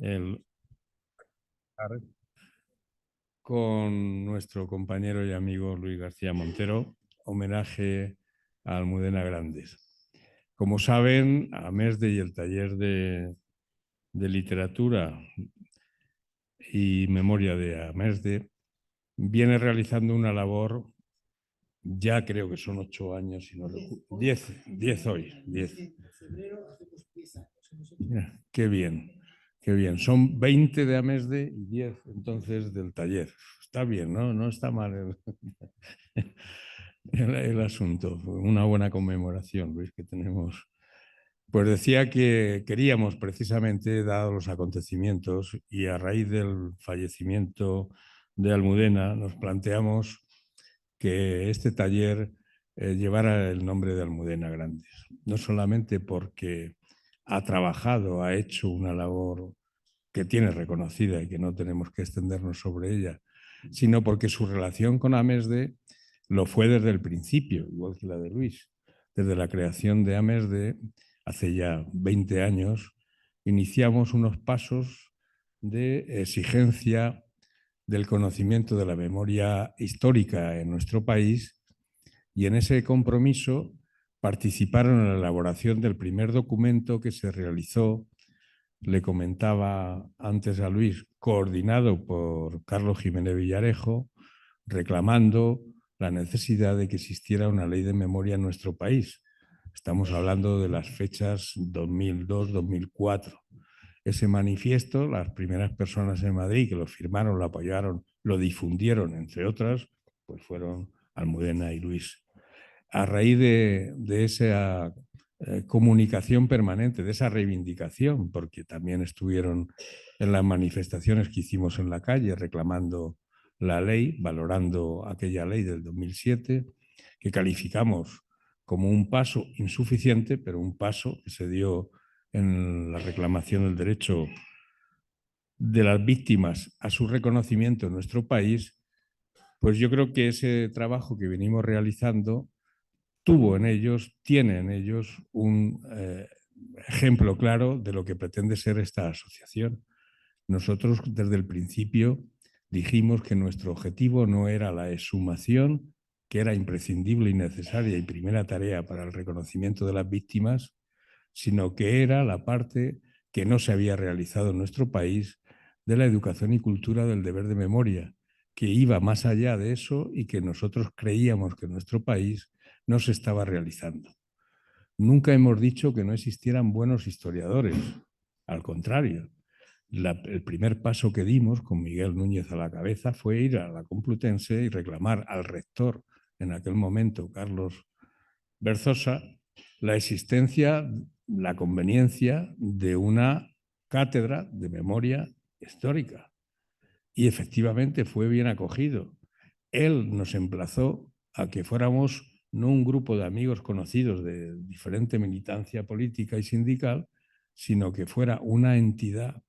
el, con nuestro compañero y amigo Luis García Montero, homenaje a Almudena Grandes. Como saben, AMESDE y el taller de literatura y memoria de AMESDE viene realizando una labor, ya creo que son 8 años, si no recuerdo, 10 hoy, 10. Qué bien, qué bien. Son 20 de AMESDE y 10 entonces del taller. Está bien, ¿no? No está mal el asunto. Una buena conmemoración, Luis, que tenemos. Pues decía que queríamos precisamente, dados los acontecimientos y a raíz del fallecimiento de Almudena, nos planteamos que este taller llevara el nombre de Almudena Grandes. No solamente porque ha trabajado, ha hecho una labor que tiene reconocida y que no tenemos que extendernos sobre ella, sino porque su relación con AMESDE lo fue desde el principio, igual que la de Luis. Desde la creación de AMESDE, hace ya 20 años, iniciamos unos pasos de exigencia del conocimiento de la memoria histórica en nuestro país, y en ese compromiso participaron en la elaboración del primer documento que se realizó, le comentaba antes a Luis, coordinado por Carlos Jiménez Villarejo, reclamando la necesidad de que existiera una ley de memoria en nuestro país. Estamos hablando de las fechas 2002-2004. Ese manifiesto, las primeras personas en Madrid que lo firmaron, lo apoyaron, lo difundieron, entre otras, pues fueron Almudena y Luis. A raíz de esa comunicación permanente, de esa reivindicación, porque también estuvieron en las manifestaciones que hicimos en la calle reclamando la ley, valorando aquella ley del 2007, que calificamos como un paso insuficiente, pero un paso que se dio en la reclamación del derecho de las víctimas a su reconocimiento en nuestro país. Pues yo creo que ese trabajo que venimos realizando tuvo en ellos, tiene en ellos un ejemplo claro de lo que pretende ser esta asociación. Nosotros desde el principio dijimos que nuestro objetivo no era la exhumación, que era imprescindible y necesaria y primera tarea para el reconocimiento de las víctimas, sino que era la parte que no se había realizado en nuestro país de la educación y cultura del deber de memoria, que iba más allá de eso y que nosotros creíamos que en nuestro país no se estaba realizando. Nunca hemos dicho que no existieran buenos historiadores, al contrario. El primer paso que dimos con Miguel Núñez a la cabeza fue ir a la Complutense y reclamar al rector, en aquel momento Carlos Berzosa, la existencia, la conveniencia de una cátedra de memoria histórica. Y efectivamente fue bien acogido. Él nos emplazó a que fuéramos no un grupo de amigos conocidos de diferente militancia política y sindical, sino que fuera una entidad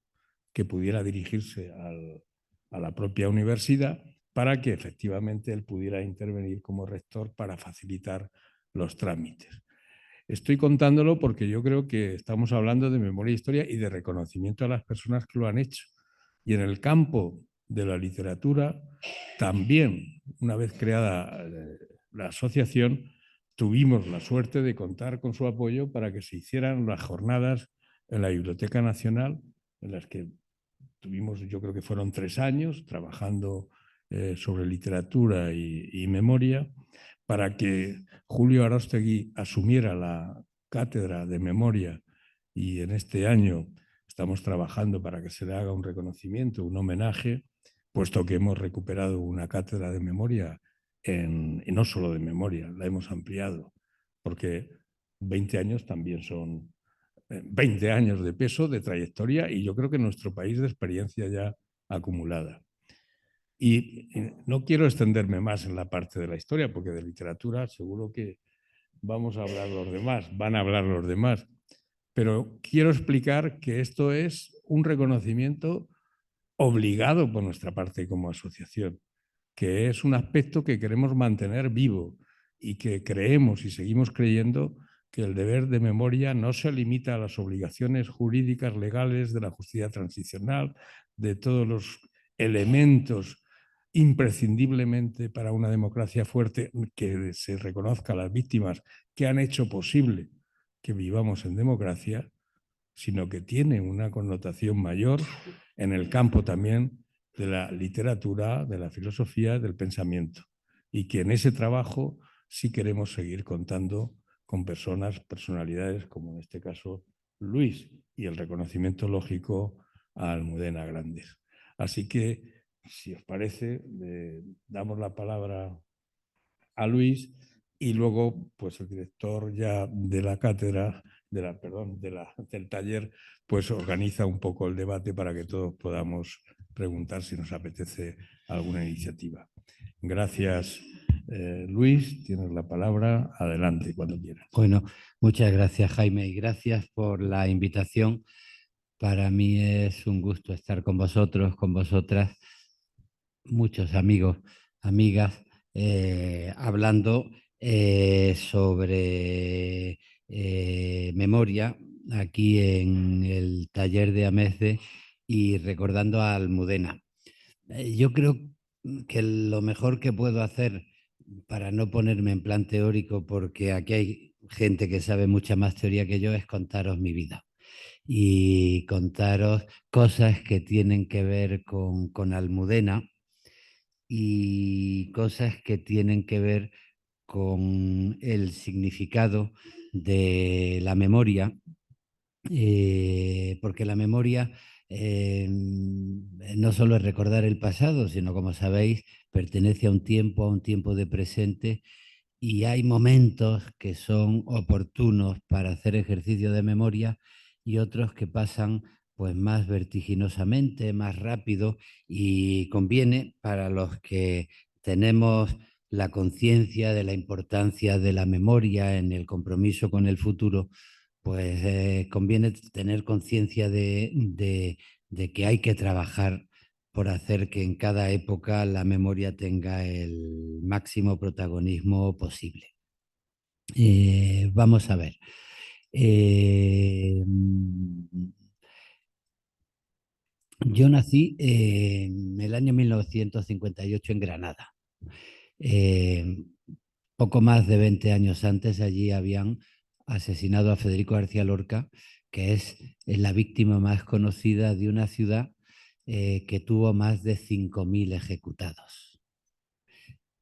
que pudiera dirigirse a la propia universidad para que efectivamente él pudiera intervenir como rector para facilitar los trámites. Estoy contándolo porque yo creo que estamos hablando de memoria e historia y de reconocimiento a las personas que lo han hecho. Y en el campo de la literatura, también, una vez creada la asociación, tuvimos la suerte de contar con su apoyo para que se hicieran las jornadas en la Biblioteca Nacional, en las que tuvimos, yo creo que fueron 3 años, trabajando sobre literatura y memoria, para que Julio Aróstegui asumiera la cátedra de memoria, y en este año estamos trabajando para que se le haga un reconocimiento, un homenaje, puesto que hemos recuperado una cátedra de memoria, y no solo de memoria, la hemos ampliado, porque 20 años también son 20 años de peso, de trayectoria, y yo creo que nuestro país de experiencia ya acumulada. Y no quiero extenderme más en la parte de la historia, porque de literatura seguro que vamos a hablar los demás, van a hablar los demás. Pero quiero explicar que esto es un reconocimiento obligado por nuestra parte como asociación, que es un aspecto que queremos mantener vivo y que creemos y seguimos creyendo que el deber de memoria no se limita a las obligaciones jurídicas legales de la justicia transicional, de todos los elementos imprescindiblemente para una democracia fuerte, que se reconozca a las víctimas que han hecho posible que vivamos en democracia, sino que tiene una connotación mayor en el campo también de la literatura, de la filosofía, del pensamiento. Y que en ese trabajo sí queremos seguir contando con personalidades como en este caso Luis, y el reconocimiento lógico a Almudena Grandes. Así que, si os parece, le damos la palabra a Luis y luego pues el director ya de la cátedra, del taller, pues organiza un poco el debate para que todos podamos preguntar si nos apetece alguna iniciativa. Gracias, Luis, tienes la palabra, adelante cuando quieras. Bueno, muchas gracias, Jaime, y gracias por la invitación. Para mí es un gusto estar con vosotros, con vosotras, muchos amigos, amigas, hablando sobre memoria aquí en el taller de Amezde y recordando a Almudena. Yo creo que lo mejor que puedo hacer para no ponerme en plan teórico, porque aquí hay gente que sabe mucha más teoría que yo, es contaros mi vida y contaros cosas que tienen que ver con Almudena y cosas que tienen que ver con el significado de la memoria, porque la memoria no solo es recordar el pasado, sino, como sabéis, pertenece a un tiempo de presente, y hay momentos que son oportunos para hacer ejercicio de memoria y otros que pasan pues más vertiginosamente, más rápido, y conviene para los que tenemos la conciencia de la importancia de la memoria en el compromiso con el futuro, pues conviene tener conciencia de que hay que trabajar por hacer que en cada época la memoria tenga el máximo protagonismo posible. Vamos a ver. Yo nací en el año 1958 en Granada. Eh, Poco más de 20 años antes, allí habían asesinado a Federico García Lorca, que es la víctima más conocida de una ciudad que tuvo más de 5.000 ejecutados.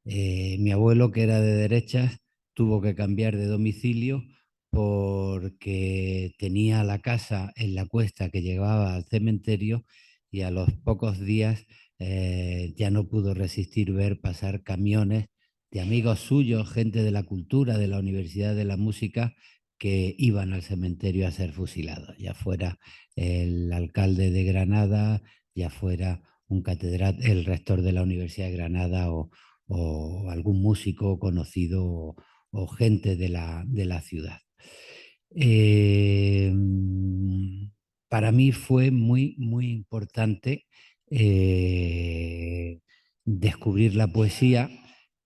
Mi abuelo, que era de derechas, tuvo que cambiar de domicilio porque tenía la casa en la cuesta que llevaba al cementerio, y a los pocos días ya no pudo resistir ver pasar camiones de amigos suyos, gente de la cultura, de la Universidad de la Música, que iban al cementerio a ser fusilados, ya fuera el alcalde de Granada, ya fuera el rector de la Universidad de Granada, o algún músico conocido, o gente de la ciudad. Eh, para mí fue muy, muy importante descubrir la poesía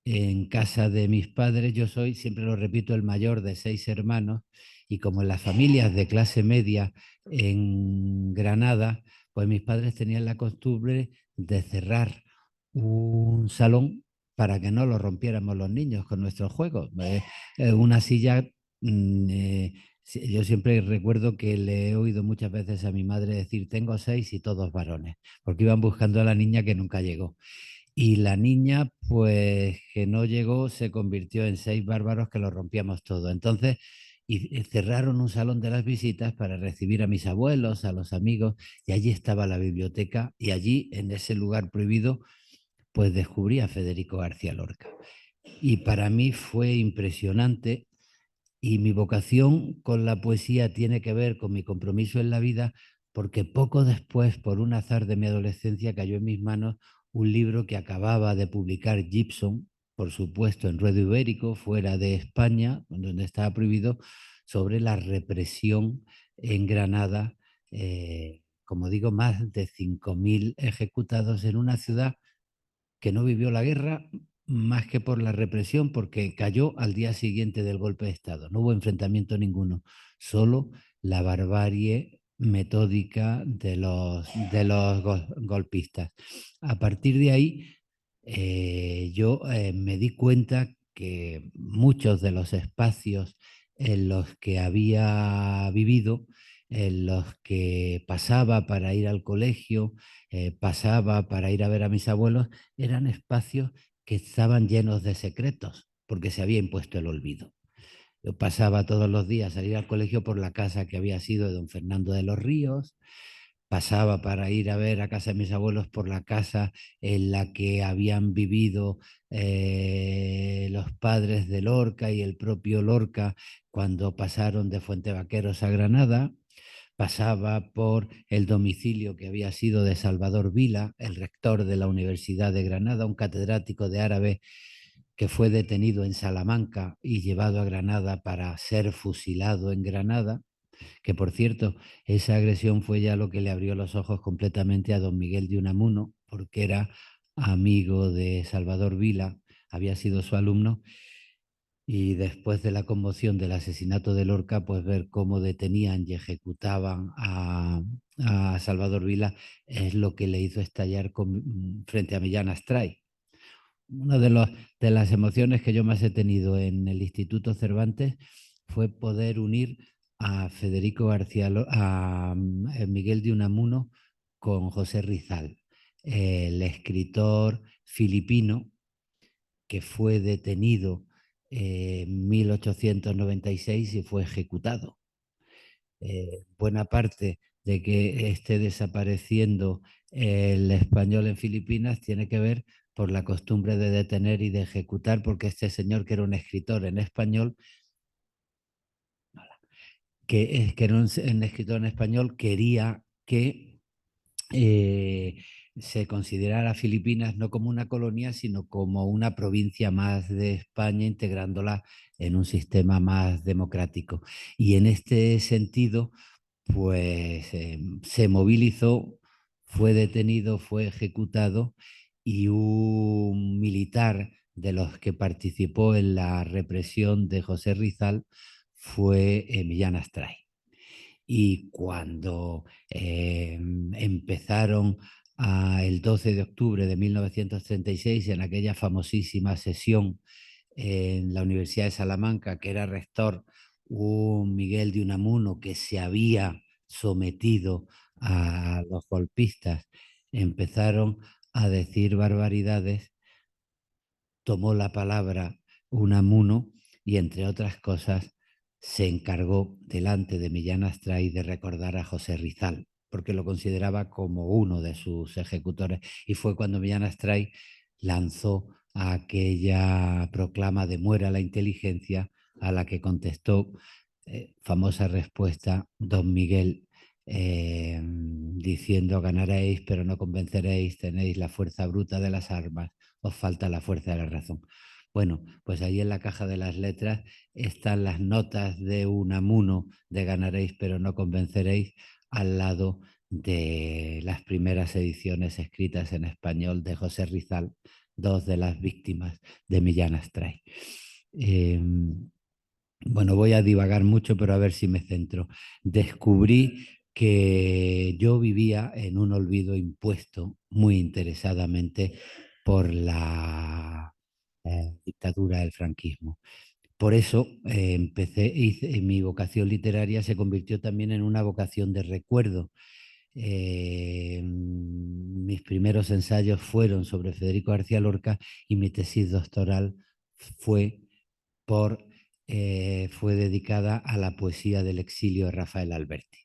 en casa de mis padres. Yo soy, siempre lo repito, el mayor de 6 hermanos, y como en las familias de clase media en Granada, pues mis padres tenían la costumbre de cerrar un salón para que no lo rompiéramos los niños con nuestros juegos. Una silla, yo siempre recuerdo que le he oído muchas veces a mi madre decir: tengo 6 y todos varones, porque iban buscando a la niña que nunca llegó. Y la niña, pues que no llegó, se convirtió en 6 bárbaros que lo rompíamos todo. Entonces, y cerraron un salón de las visitas para recibir a mis abuelos, a los amigos, y allí estaba la biblioteca, y allí, en ese lugar prohibido, pues descubrí a Federico García Lorca. Y para mí fue impresionante, y mi vocación con la poesía tiene que ver con mi compromiso en la vida, porque poco después, por un azar de mi adolescencia, cayó en mis manos un libro que acababa de publicar Gibson, por supuesto en ruedo ibérico, fuera de España, donde estaba prohibido, sobre la represión en Granada. Como digo, más de 5.000 ejecutados en una ciudad que no vivió la guerra, más que por la represión, porque cayó al día siguiente del golpe de Estado. No hubo enfrentamiento ninguno, solo la barbarie metódica de los golpistas. A partir de ahí, yo me di cuenta que muchos de los espacios en los que había vivido, en los que pasaba para ir al colegio, pasaba para ir a ver a mis abuelos, eran espacios que estaban llenos de secretos, porque se había impuesto el olvido. Yo pasaba todos los días a ir al colegio por la casa que había sido de don Fernando de los Ríos, pasaba para ir a ver a casa de mis abuelos por la casa en la que habían vivido los padres de Lorca y el propio Lorca cuando pasaron de Fuente Vaqueros a Granada. Pasaba por el domicilio que había sido de Salvador Vila, el rector de la Universidad de Granada, un catedrático de árabe que fue detenido en Salamanca y llevado a Granada para ser fusilado en Granada, que por cierto, esa agresión fue ya lo que le abrió los ojos completamente a don Miguel de Unamuno, porque era amigo de Salvador Vila, había sido su alumno, y después de la conmoción del asesinato de Lorca, pues ver cómo detenían y ejecutaban a Salvador Vila es lo que le hizo estallar frente a Millán Astray. Una de las emociones que yo más he tenido en el Instituto Cervantes fue poder unir a Federico García, a Miguel de Unamuno con José Rizal, el escritor filipino que fue detenido en 1896 y fue ejecutado. Buena parte de que esté desapareciendo el español en Filipinas tiene que ver por la costumbre de detener y de ejecutar, porque este señor, que era un escritor en español, que era un escritor en español, quería que eh, se considerara Filipinas no como una colonia, sino como una provincia más de España, integrándola en un sistema más democrático. Y en este sentido, pues se movilizó, fue detenido, fue ejecutado, y un militar de los que participó en la represión de José Rizal fue Millán Astray. Y cuando empezaron el 12 de octubre de 1936, en aquella famosísima sesión en la Universidad de Salamanca, que era rector un Miguel de Unamuno que se había sometido a los golpistas, empezaron a decir barbaridades, tomó la palabra Unamuno y, entre otras cosas, se encargó delante de Millán Astray de recordar a José Rizal, porque lo consideraba como uno de sus ejecutores. Y fue cuando Millán Astray lanzó aquella proclama de muera la inteligencia, a la que contestó, famosa respuesta, don Miguel, diciendo: ganaréis, pero no convenceréis, tenéis la fuerza bruta de las armas, os falta la fuerza de la razón. Bueno, pues ahí en la caja de las letras están las notas de Unamuno de ganaréis, pero no convenceréis, al lado de las primeras ediciones escritas en español de José Rizal, dos de las víctimas de Millán Astray. Bueno, voy a divagar mucho, pero a ver si me centro. Descubrí que yo vivía en un olvido impuesto muy interesadamente por la dictadura del franquismo. Por eso mi vocación literaria se convirtió también en una vocación de recuerdo. Mis primeros ensayos fueron sobre Federico García Lorca, y mi tesis doctoral fue fue dedicada a la poesía del exilio de Rafael Alberti.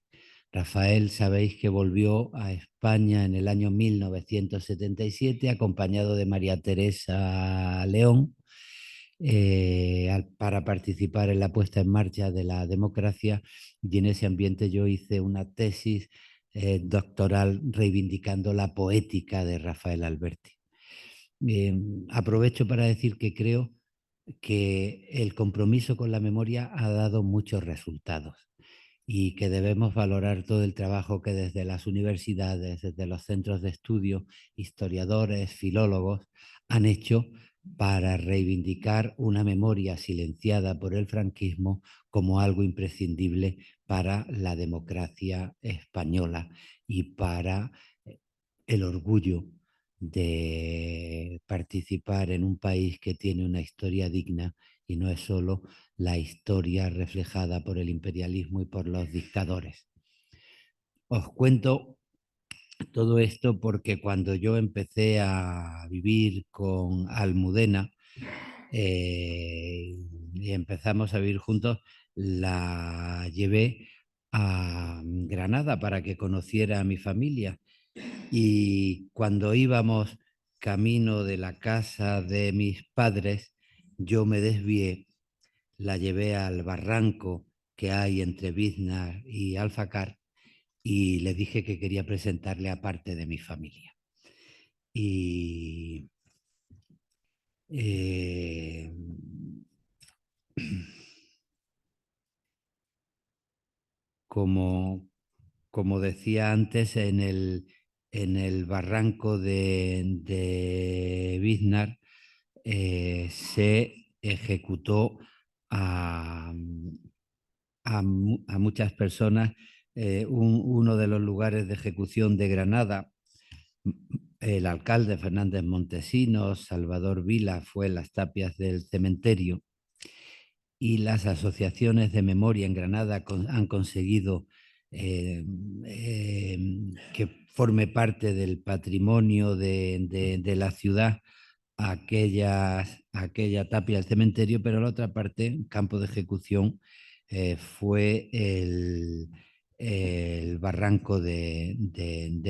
Rafael, sabéis que volvió a España en el año 1977 acompañado de María Teresa León, para participar en la puesta en marcha de la democracia, y en ese ambiente yo hice una tesis doctoral reivindicando la poética de Rafael Alberti. Aprovecho para decir que creo que el compromiso con la memoria ha dado muchos resultados, y que debemos valorar todo el trabajo que desde las universidades, desde los centros de estudio, historiadores, filólogos han hecho para reivindicar una memoria silenciada por el franquismo como algo imprescindible para la democracia española y para el orgullo de participar en un país que tiene una historia digna y no es solo la historia reflejada por el imperialismo y por los dictadores. Os cuento todo esto porque cuando yo empecé a vivir con Almudena y empezamos a vivir juntos, la llevé a Granada para que conociera a mi familia. Y cuando íbamos camino de la casa de mis padres, yo me desvié, la llevé al barranco que hay entre Biznar y Alfacar y le dije que quería presentarle a parte de mi familia. Y eh, como, como decía antes, en el barranco de Biznar se ejecutó a, a muchas personas. Uno de los lugares de ejecución de Granada, el alcalde Fernández Montesinos, Salvador Vila, fue en las tapias del cementerio y las asociaciones de memoria en Granada han conseguido eh, eh, que forme parte del patrimonio de la ciudad aquella tapia del cementerio, pero la otra parte, campo de ejecución, fue el barranco de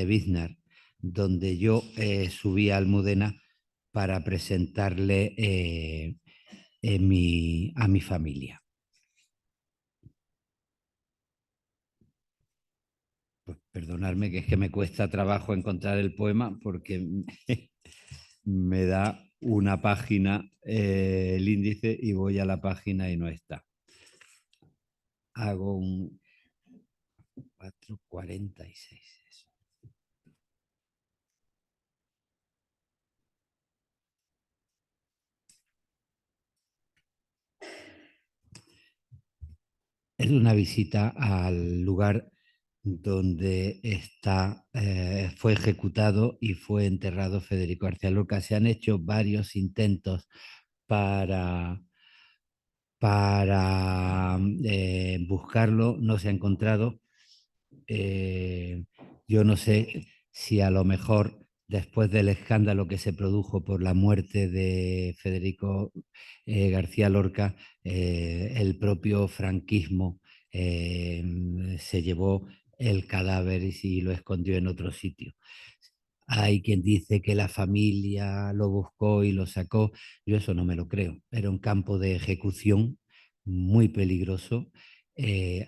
Biznar, donde yo subí a Almudena para presentarle a mi familia. Pues perdonadme que es que me cuesta trabajo encontrar el poema porque me da una página el índice y voy a la página y no está. Hago un 4:46. Eso. Es una visita al lugar donde fue ejecutado y fue enterrado Federico García Lorca. Se han hecho varios intentos para, para buscarlo, no se ha encontrado. Yo no sé si a lo mejor después del escándalo que se produjo por la muerte de Federico García Lorca, el propio franquismo se llevó el cadáver y lo escondió en otro sitio. Hay quien dice que la familia lo buscó y lo sacó. Yo eso no me lo creo. Era un campo de ejecución muy peligroso.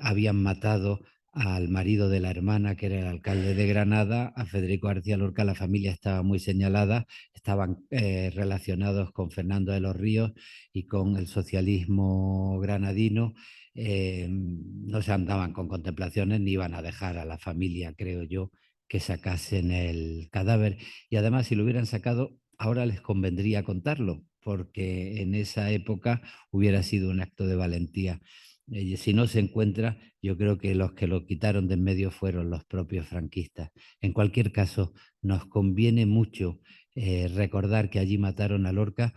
Habían matado al marido de la hermana, que era el alcalde de Granada, a Federico García Lorca. La familia estaba muy señalada, estaban relacionados con Fernando de los Ríos y con el socialismo granadino. No se andaban con contemplaciones ni iban a dejar a la familia, creo yo, que sacasen el cadáver. Y además, si lo hubieran sacado, ahora les convendría contarlo, porque en esa época hubiera sido un acto de valentía. Si no se encuentra, yo creo que los que lo quitaron de en medio fueron los propios franquistas. En cualquier caso, nos conviene mucho recordar que allí mataron a Lorca,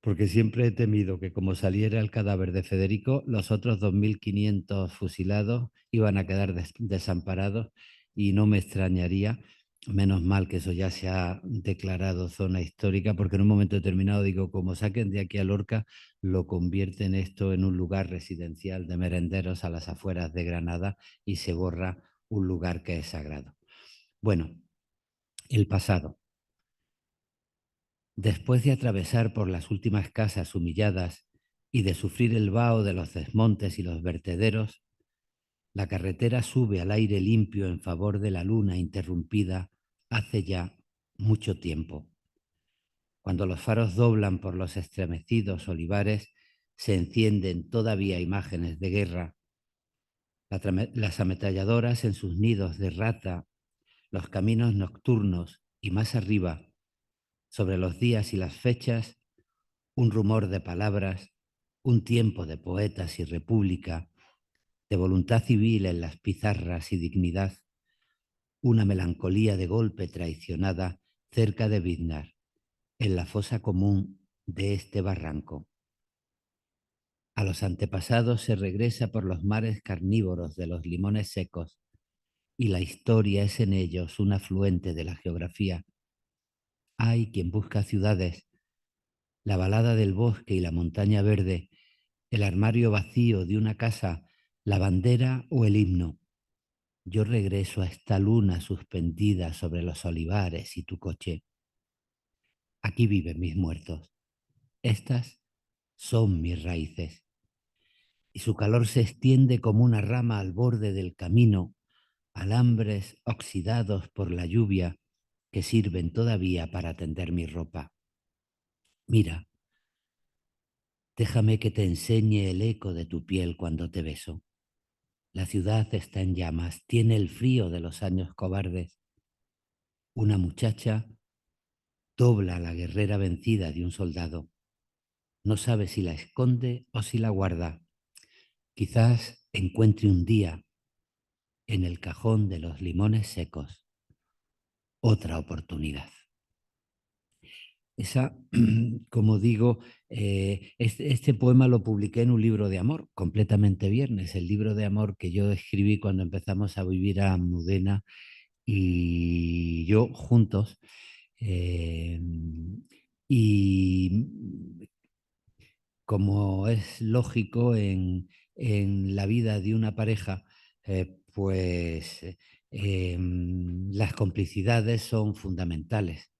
porque siempre he temido que como saliera el cadáver de Federico, los otros 2.500 fusilados iban a quedar desamparados y no me extrañaría, menos mal que eso ya se ha declarado zona histórica, porque en un momento determinado digo, como saquen de aquí a Lorca, lo convierten esto en un lugar residencial de merenderos a las afueras de Granada y se borra un lugar que es sagrado. Bueno, el pasado. Después de atravesar por las últimas casas humilladas y de sufrir el vaho de los desmontes y los vertederos, la carretera sube al aire limpio en favor de la luna interrumpida hace ya mucho tiempo. Cuando los faros doblan por los estremecidos olivares, se encienden todavía imágenes de guerra, las ametralladoras en sus nidos de rata, los caminos nocturnos y más arriba Sobre los días y las fechas, un rumor de palabras, un tiempo de poetas y república, de voluntad civil en las pizarras y dignidad, una melancolía de golpe traicionada cerca de Vidnar, en la fosa común de este barranco. A los antepasados se regresa por los mares carnívoros de los limones secos, y la historia es en ellos un afluente de la geografía. Hay quien busca ciudades, la balada del bosque y la montaña verde, el armario vacío de una casa, la bandera o el himno. Yo regreso a esta luna suspendida sobre los olivares y tu coche. Aquí viven mis muertos. Estas son mis raíces. Y su calor se extiende como una rama al borde del camino, alambres oxidados por la lluvia que sirven todavía para tender mi ropa. Mira, déjame que te enseñe el eco de tu piel cuando te beso. La ciudad está en llamas, tiene el frío de los años cobardes. Una muchacha dobla la guerrera vencida de un soldado. No sabe si la esconde o si la guarda. Quizás encuentre un día en el cajón de los limones secos otra oportunidad. Esa, como digo, este poema lo publiqué en un libro de amor, Completamente Viernes, el libro de amor que yo escribí cuando empezamos a vivir a Almudena y yo juntos. eh, y como es lógico en la vida de una pareja, pues las complicidades son fundamentales.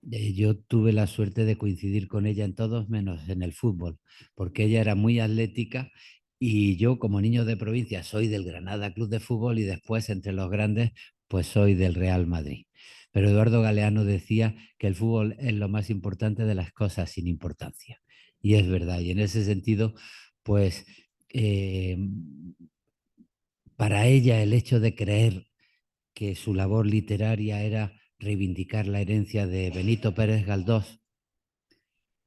Yo tuve la suerte de coincidir con ella en todos menos en el fútbol, porque ella era muy atlética y yo como niño de provincia soy del Granada Club de Fútbol y después entre los grandes pues soy del Real Madrid. Pero Eduardo Galeano decía que el fútbol es lo más importante de las cosas sin importancia. Y es verdad, y en ese sentido, pues eh, para ella el hecho de creer que su labor literaria era reivindicar la herencia de Benito Pérez Galdós,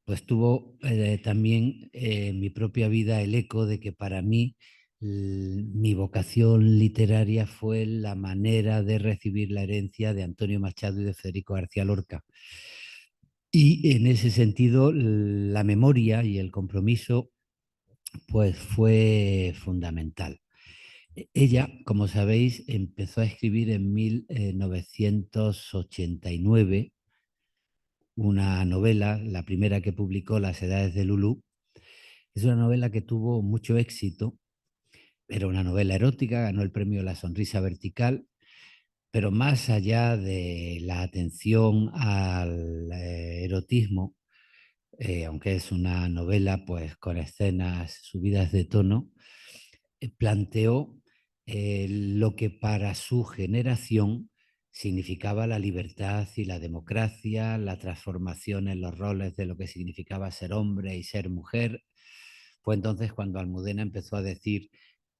pues tuvo también en mi propia vida el eco de que para mí mi vocación literaria fue la manera de recibir la herencia de Antonio Machado y de Federico García Lorca. Y en ese sentido, la memoria y el compromiso pues fue fundamental. Ella, como sabéis, empezó a escribir en 1989 una novela, la primera que publicó, Las Edades de Lulú. Es una novela que tuvo mucho éxito, era una novela erótica, ganó el premio La Sonrisa Vertical, pero más allá de la atención al erotismo, aunque es una novela pues con escenas subidas de tono, planteó lo que para su generación significaba la libertad y la democracia, la transformación en los roles de lo que significaba ser hombre y ser mujer. Fue entonces cuando Almudena empezó a decir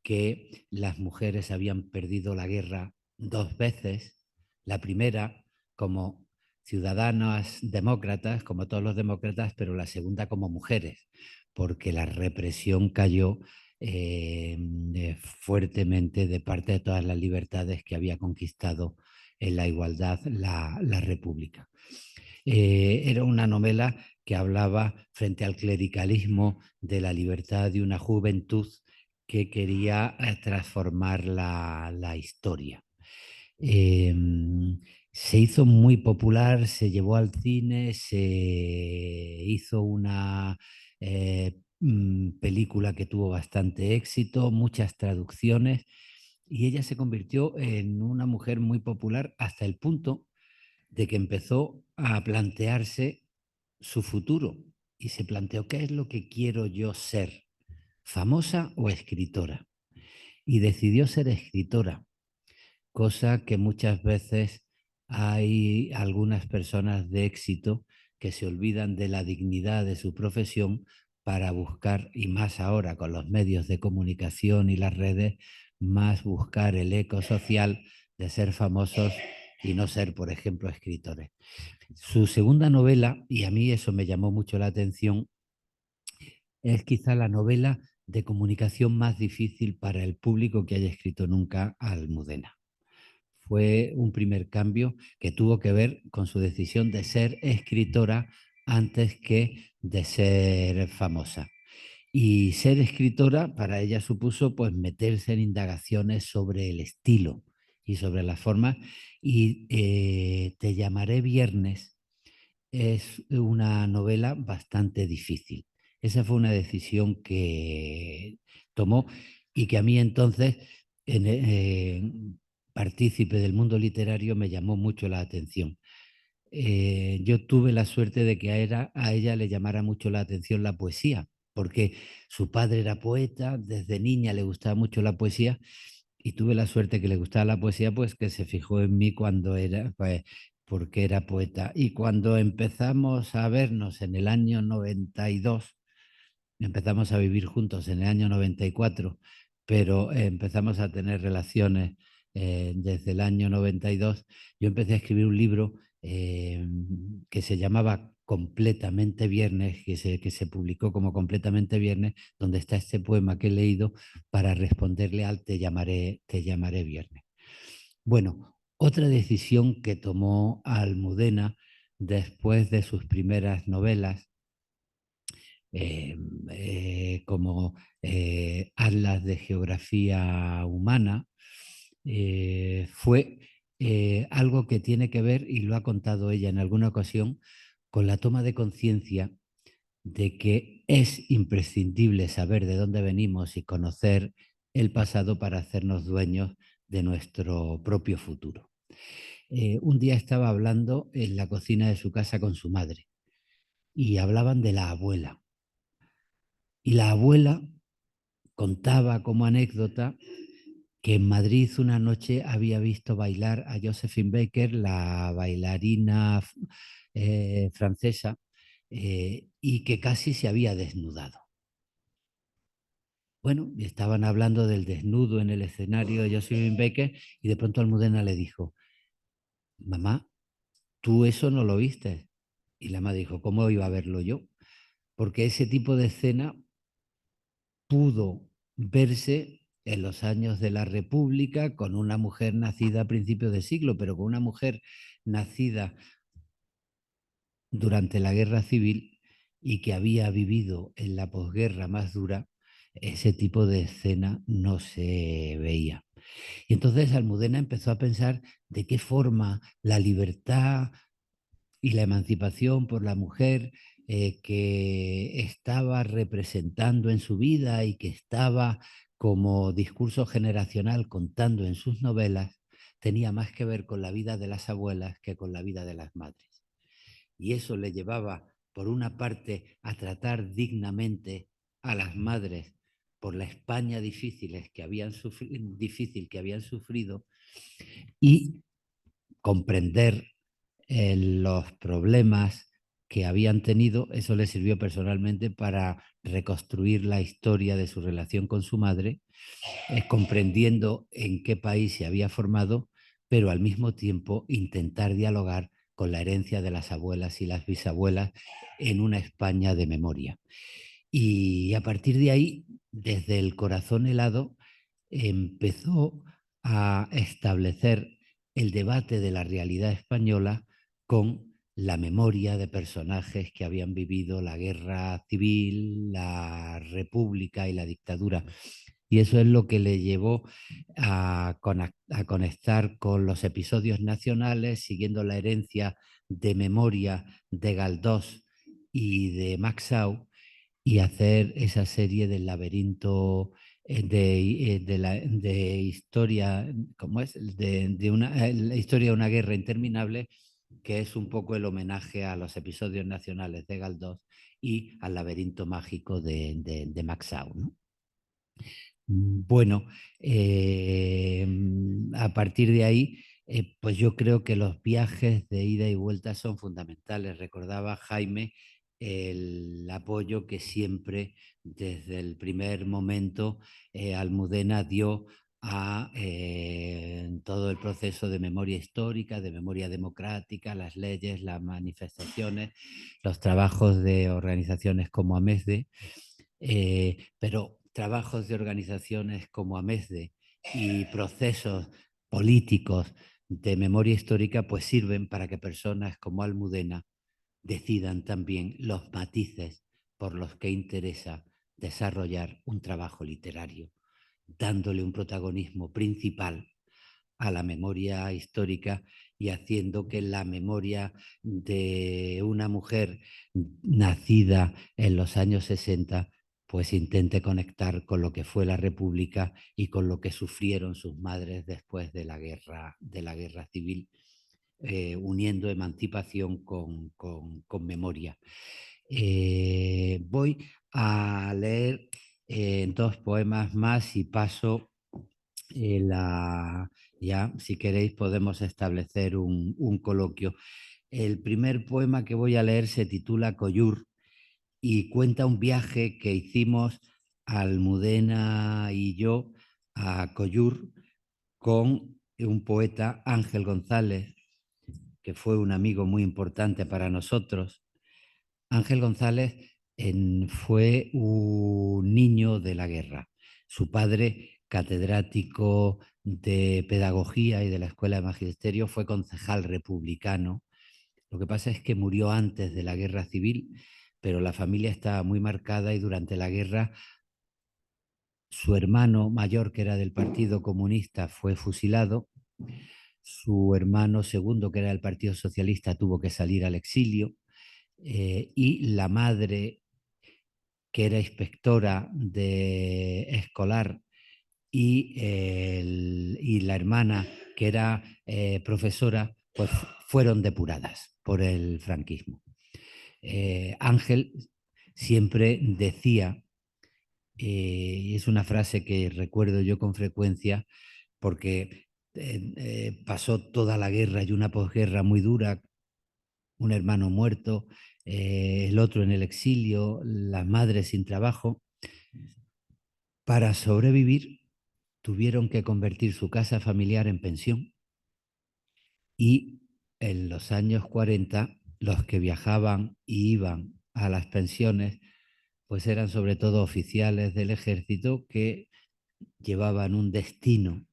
que las mujeres habían perdido la guerra dos veces, la primera como ciudadanas demócratas, como todos los demócratas, pero la segunda como mujeres, porque la represión cayó fuertemente de parte de todas las libertades que había conquistado en la igualdad la República. Era una novela que hablaba frente al clericalismo de la libertad de una juventud que quería transformar la historia. Eh, Se hizo muy popular, se llevó al cine, se hizo una película que tuvo bastante éxito, muchas traducciones, y ella se convirtió en una mujer muy popular hasta el punto de que empezó a plantearse su futuro y se planteó qué es lo que quiero yo ser, famosa o escritora. Y decidió ser escritora, cosa que muchas veces hay algunas personas de éxito que se olvidan de la dignidad de su profesión para buscar, y más ahora con los medios de comunicación y las redes, más buscar el eco social de ser famosos y no ser, por ejemplo, escritores. Su segunda novela, y a mí eso me llamó mucho la atención, es quizá la novela de comunicación más difícil para el público que haya escrito nunca Almudena. Fue un primer cambio que tuvo que ver con su decisión de ser escritora antes que de ser famosa. Y ser escritora para ella supuso pues meterse en indagaciones sobre el estilo y sobre la forma. Y Te llamaré viernes es una novela bastante difícil. Esa fue una decisión que tomó y que a mí entonces, partícipe del mundo literario, me llamó mucho la atención. Yo tuve la suerte de que a ella le llamara mucho la atención la poesía, porque su padre era poeta, desde niña le gustaba mucho la poesía y tuve la suerte que le gustaba la poesía, pues que se fijó en mí cuando era, pues, porque era poeta. Y cuando empezamos a vernos en el año 92, empezamos a vivir juntos en el año 94, pero empezamos a tener relaciones desde el año 92. Yo empecé a escribir un libro que se llamaba Completamente Viernes, que se publicó como Completamente Viernes, donde está este poema que he leído para responderle al Te llamaré viernes. Bueno, otra decisión que tomó Almudena después de sus primeras novelas, eh, como Atlas de Geografía Humana, fue algo que tiene que ver, y lo ha contado ella en alguna ocasión, con la toma de conciencia de que es imprescindible saber de dónde venimos y conocer el pasado para hacernos dueños de nuestro propio futuro. Un día estaba hablando en la cocina de su casa con su madre y hablaban de la abuela. Y la abuela contaba como anécdota que en Madrid una noche había visto bailar a Josephine Baker, la bailarina francesa, y que casi se había desnudado. Bueno, y estaban hablando del desnudo en el escenario de Josephine Baker y de pronto Almudena le dijo, mamá, tú eso no lo viste. Y la mamá dijo, ¿cómo iba a verlo yo? Porque ese tipo de escena pudo verse en los años de la República con una mujer nacida a principios de siglo, pero con una mujer nacida durante la Guerra Civil y que había vivido en la posguerra más dura, ese tipo de escena no se veía. Y entonces Almudena empezó a pensar de qué forma la libertad y la emancipación por la mujer que estaba representando en su vida y que estaba como discurso generacional contando en sus novelas, tenía más que ver con la vida de las abuelas que con la vida de las madres. Y eso le llevaba, por una parte, a tratar dignamente a las madres por la España difícil que habían sufrido y comprender los problemas que habían tenido. Eso le sirvió personalmente para reconstruir la historia de su relación con su madre, comprendiendo en qué país se había formado, pero al mismo tiempo intentar dialogar con la herencia de las abuelas y las bisabuelas en una España de memoria. Y a partir de ahí, desde el corazón helado, empezó a establecer el debate de la realidad española con la memoria de personajes que habían vivido la guerra civil, la república y la dictadura. Y eso es lo que le llevó a conectar con los episodios nacionales, siguiendo la herencia de memoria de Galdós y de Maxau, y hacer esa serie del laberinto de historia, ¿cómo es? La historia de una guerra interminable, que es un poco el homenaje a los episodios nacionales de Galdós y al laberinto mágico de Maxau, ¿no? Bueno, a partir de ahí, pues yo creo que los viajes de ida y vuelta son fundamentales. Recordaba Jaime el apoyo que siempre, desde el primer momento, Almudena dio a todo el proceso de memoria histórica, de memoria democrática, las leyes, las manifestaciones, los trabajos de organizaciones como AMESDE, pero trabajos de organizaciones como AMESDE y procesos políticos de memoria histórica pues sirven para que personas como Almudena decidan también los matices por los que interesa desarrollar un trabajo literario, dándole un protagonismo principal a la memoria histórica y haciendo que la memoria de una mujer nacida en los años 60 pues intente conectar con lo que fue la República y con lo que sufrieron sus madres después de la guerra civil, uniendo emancipación con memoria. Voy a leer dos poemas más y paso ya, si queréis, podemos establecer un coloquio. El primer poema que voy a leer se titula Coyur y cuenta un viaje que hicimos Almudena y yo a Coyur con un poeta, Ángel González, que fue un amigo muy importante para nosotros. Ángel González fue un niño de la guerra. Su padre, catedrático de pedagogía y de la Escuela de Magisterio, fue concejal republicano. Lo que pasa es que murió antes de la guerra civil, pero la familia estaba muy marcada y durante la guerra su hermano mayor, que era del Partido Comunista, fue fusilado. Su hermano segundo, que era del Partido Socialista, tuvo que salir al exilio. Y la madre, que era inspectora de escolar, y la hermana, que era profesora, pues fueron depuradas por el franquismo. Ángel siempre decía, y es una frase que recuerdo yo con frecuencia, porque pasó toda la guerra y una posguerra muy dura, un hermano muerto, el otro en el exilio, las madres sin trabajo. Para sobrevivir tuvieron que convertir su casa familiar en pensión y en los años 40 los que viajaban y iban a las pensiones pues eran sobre todo oficiales del ejército que llevaban un destino,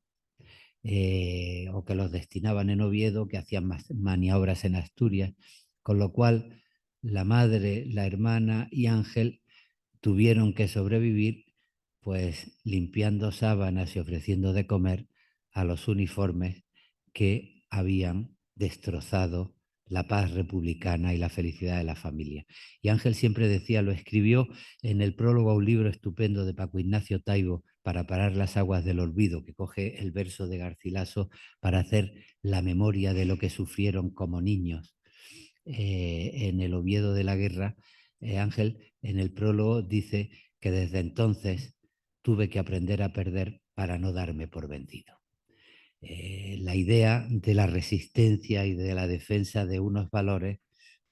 o que los destinaban en Oviedo, que hacían maniobras en Asturias, con lo cual la madre, la hermana y Ángel tuvieron que sobrevivir pues limpiando sábanas y ofreciendo de comer a los uniformes que habían destrozado la paz republicana y la felicidad de la familia. Y Ángel siempre decía, lo escribió en el prólogo a un libro estupendo de Paco Ignacio Taibo, Para parar las aguas del olvido, que coge el verso de Garcilaso para hacer la memoria de lo que sufrieron como niños en el Oviedo de la guerra. Ángel en el prólogo dice que desde entonces tuve que aprender a perder para no darme por vencido. La idea de la resistencia y de la defensa de unos valores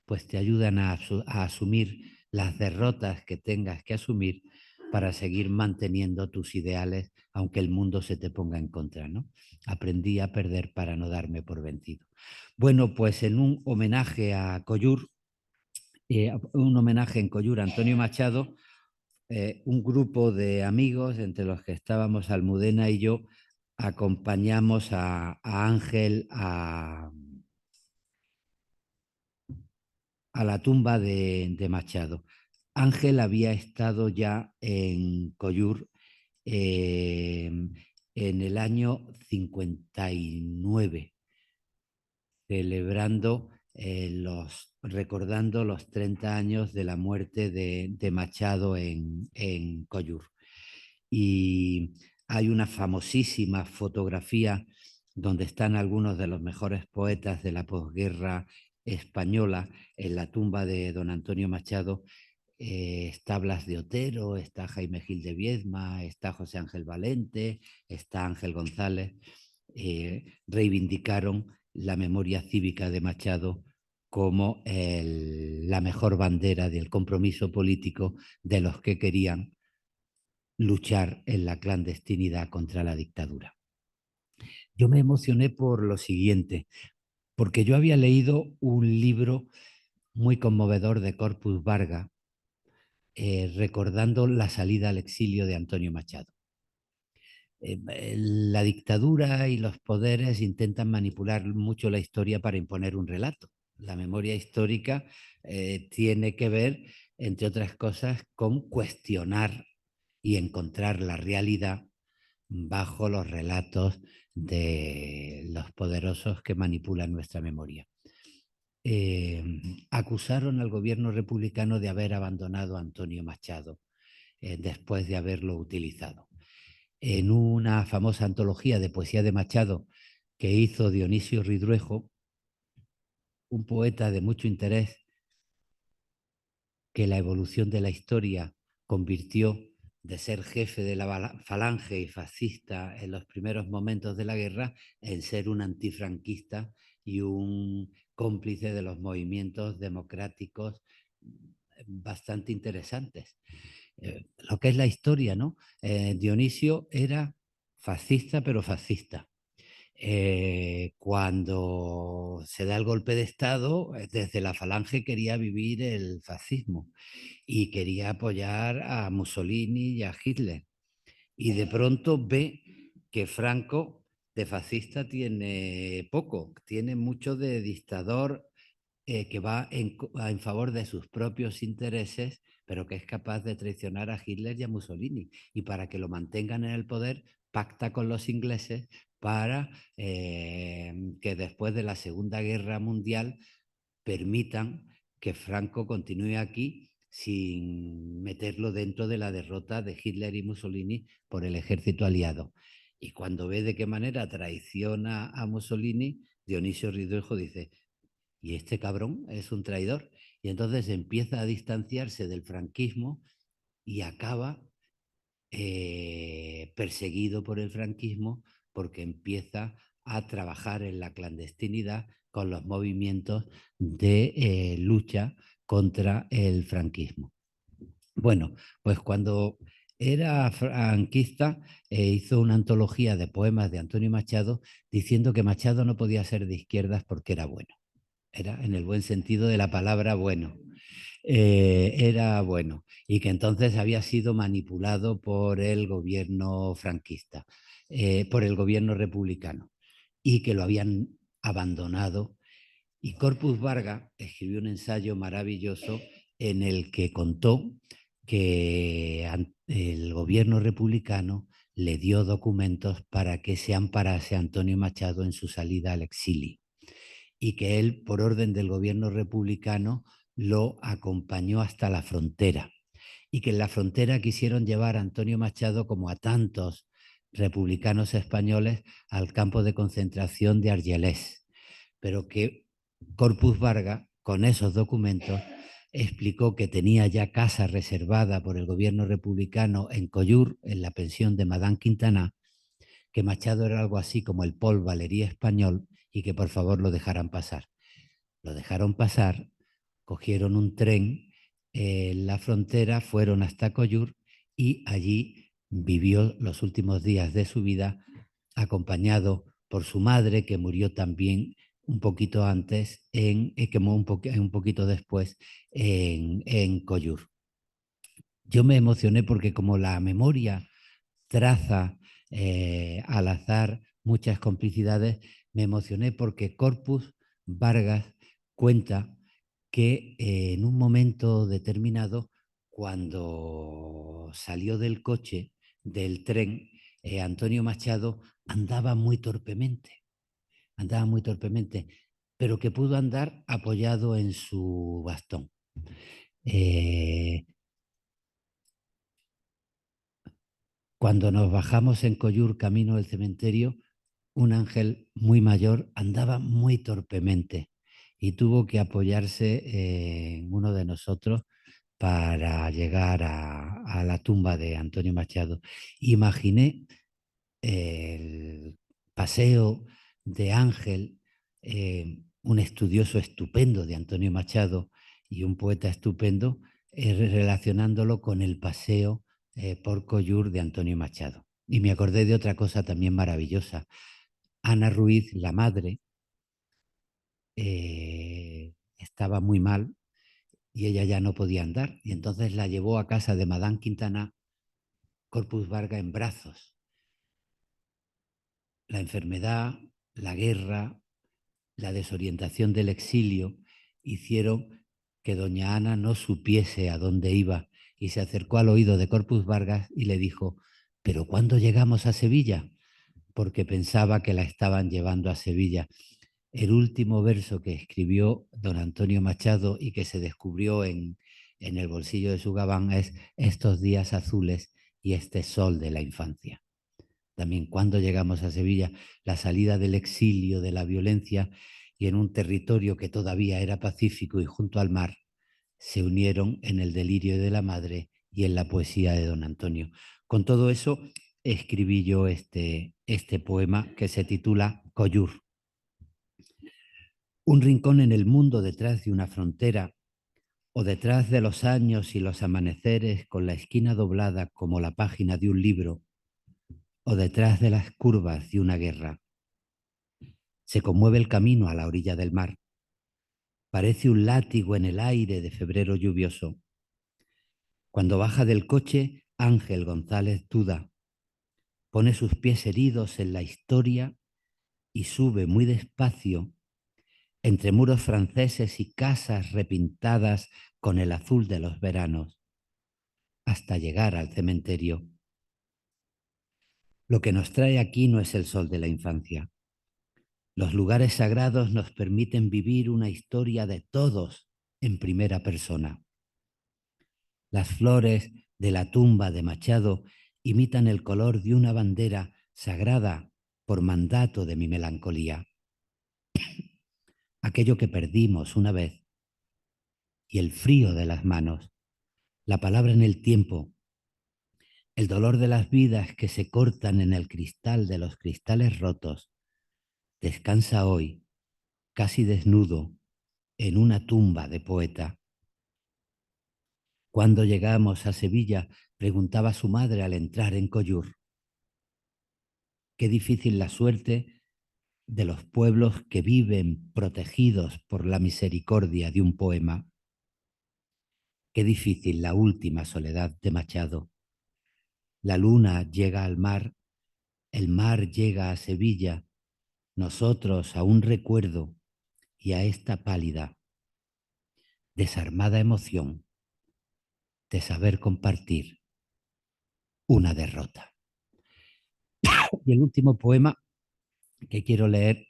pues te ayudan a asumir las derrotas que tengas que asumir para seguir manteniendo tus ideales, aunque el mundo se te ponga en contra, ¿no? Aprendí a perder para no darme por vencido. Bueno, pues en un homenaje a Coyur, un homenaje en Coyur a Antonio Machado, un grupo de amigos, entre los que estábamos Almudena y yo, acompañamos a Ángel a la tumba de Machado. Ángel había estado ya en Coyur en el año 59, celebrando recordando los 30 años de la muerte de Machado en Coyur. Y hay una famosísima fotografía donde están algunos de los mejores poetas de la posguerra española en la tumba de don Antonio Machado. Está Blas de Otero, está Jaime Gil de Viedma, está José Ángel Valente, está Ángel González. Reivindicaron la memoria cívica de Machado como la mejor bandera del compromiso político de los que querían luchar en la clandestinidad contra la dictadura. Yo me emocioné por lo siguiente, porque yo había leído un libro muy conmovedor de Corpus Barga, recordando la salida al exilio de Antonio Machado. La dictadura y los poderes intentan manipular mucho la historia para imponer un relato. La memoria histórica tiene que ver, entre otras cosas, con cuestionar y encontrar la realidad bajo los relatos de los poderosos que manipulan nuestra memoria. Acusaron al gobierno republicano de haber abandonado a Antonio Machado después de haberlo utilizado. En una famosa antología de poesía de Machado que hizo Dionisio Ridruejo, un poeta de mucho interés que la evolución de la historia convirtió de ser jefe de la falange y fascista en los primeros momentos de la guerra en ser un antifranquista y un cómplice de los movimientos democráticos bastante interesantes. Lo que es la historia, ¿no? Dionisio era fascista, pero fascista. Cuando se da el golpe de Estado, desde la Falange quería vivir el fascismo y quería apoyar a Mussolini y a Hitler. Y de pronto ve que Franco de fascista tiene poco, tiene mucho de dictador que va en favor de sus propios intereses, pero que es capaz de traicionar a Hitler y a Mussolini. Y para que lo mantengan en el poder, pacta con los ingleses para que después de la Segunda Guerra Mundial permitan que Franco continúe aquí sin meterlo dentro de la derrota de Hitler y Mussolini por el ejército aliado. Y cuando ve de qué manera traiciona a Mussolini, Dionisio Ridruejo dice, y este cabrón es un traidor. Y entonces empieza a distanciarse del franquismo y acaba perseguido por el franquismo porque empieza a trabajar en la clandestinidad con los movimientos de lucha contra el franquismo. Bueno, pues cuando era franquista hizo una antología de poemas de Antonio Machado diciendo que Machado no podía ser de izquierdas porque era bueno. Era en el buen sentido de la palabra bueno. Era bueno y que entonces había sido manipulado por el gobierno franquista, por el gobierno republicano y que lo habían abandonado. Y Corpus Barga escribió un ensayo maravilloso en el que contó que el gobierno republicano le dio documentos para que se amparase a Antonio Machado en su salida al exilio y que él, por orden del gobierno republicano, lo acompañó hasta la frontera y que en la frontera quisieron llevar a Antonio Machado, como a tantos republicanos españoles, al campo de concentración de Argelès, pero que Corpus Barga, con esos documentos, explicó que tenía ya casa reservada por el gobierno republicano en Collur, en la pensión de Madame Quintana, que Machado era algo así como el Paul Valéry español y que por favor lo dejaran pasar. Lo dejaron pasar, cogieron un tren en la frontera, fueron hasta Collur y allí vivió los últimos días de su vida acompañado por su madre, que murió también un poquito antes, un poquito después en Collur. Yo me emocioné porque como la memoria traza al azar muchas complicidades, me emocioné porque Corpus Vargas cuenta que en un momento determinado, cuando salió del coche, del tren, Antonio Machado andaba muy torpemente, pero que pudo andar apoyado en su bastón. Eh, Cuando nos bajamos en Collur camino del cementerio, un ángel muy mayor andaba muy torpemente y tuvo que apoyarse en uno de nosotros para llegar a la tumba de Antonio Machado. Imaginé el paseo de Ángel, un estudioso estupendo de Antonio Machado y un poeta estupendo, relacionándolo con el paseo por Coyur de Antonio Machado. Y me acordé de otra cosa también maravillosa. Ana Ruiz, la madre, estaba muy mal y ella ya no podía andar. Y entonces la llevó a casa de Madame Quintana, Corpus Varga en brazos. La enfermedad, la guerra, la desorientación del exilio hicieron que doña Ana no supiese a dónde iba y se acercó al oído de Corpus Vargas y le dijo: ¿pero cuándo llegamos a Sevilla? Porque pensaba que la estaban llevando a Sevilla. El último verso que escribió don Antonio Machado y que se descubrió en el bolsillo de su gabán es: estos días azules y este sol de la infancia. También cuando llegamos a Sevilla, la salida del exilio, de la violencia, y en un territorio que todavía era pacífico y junto al mar, se unieron en el delirio de la madre y en la poesía de don Antonio. Con todo eso escribí yo este poema que se titula Coyur. Un rincón en el mundo detrás de una frontera, o detrás de los años y los amaneceres con la esquina doblada como la página de un libro, o detrás de las curvas de una guerra. Se conmueve el camino a la orilla del mar. Parece un látigo en el aire de febrero lluvioso. Cuando baja del coche, Ángel González duda. Pone sus pies heridos en la historia y sube muy despacio entre muros franceses y casas repintadas con el azul de los veranos, hasta llegar al cementerio. Lo que nos trae aquí no es el sol de la infancia. Los lugares sagrados nos permiten vivir una historia de todos en primera persona. Las flores de la tumba de Machado imitan el color de una bandera sagrada por mandato de mi melancolía. Aquello que perdimos una vez y el frío de las manos, la palabra en el tiempo, el dolor de las vidas que se cortan en el cristal de los cristales rotos, descansa hoy, casi desnudo, en una tumba de poeta. Cuando llegamos a Sevilla, preguntaba su madre al entrar en Coyur. Qué difícil la suerte de los pueblos que viven protegidos por la misericordia de un poema. Qué difícil la última soledad de Machado. La luna llega al mar, el mar llega a Sevilla, nosotros a un recuerdo y a esta pálida, desarmada emoción de saber compartir una derrota. Y el último poema que quiero leer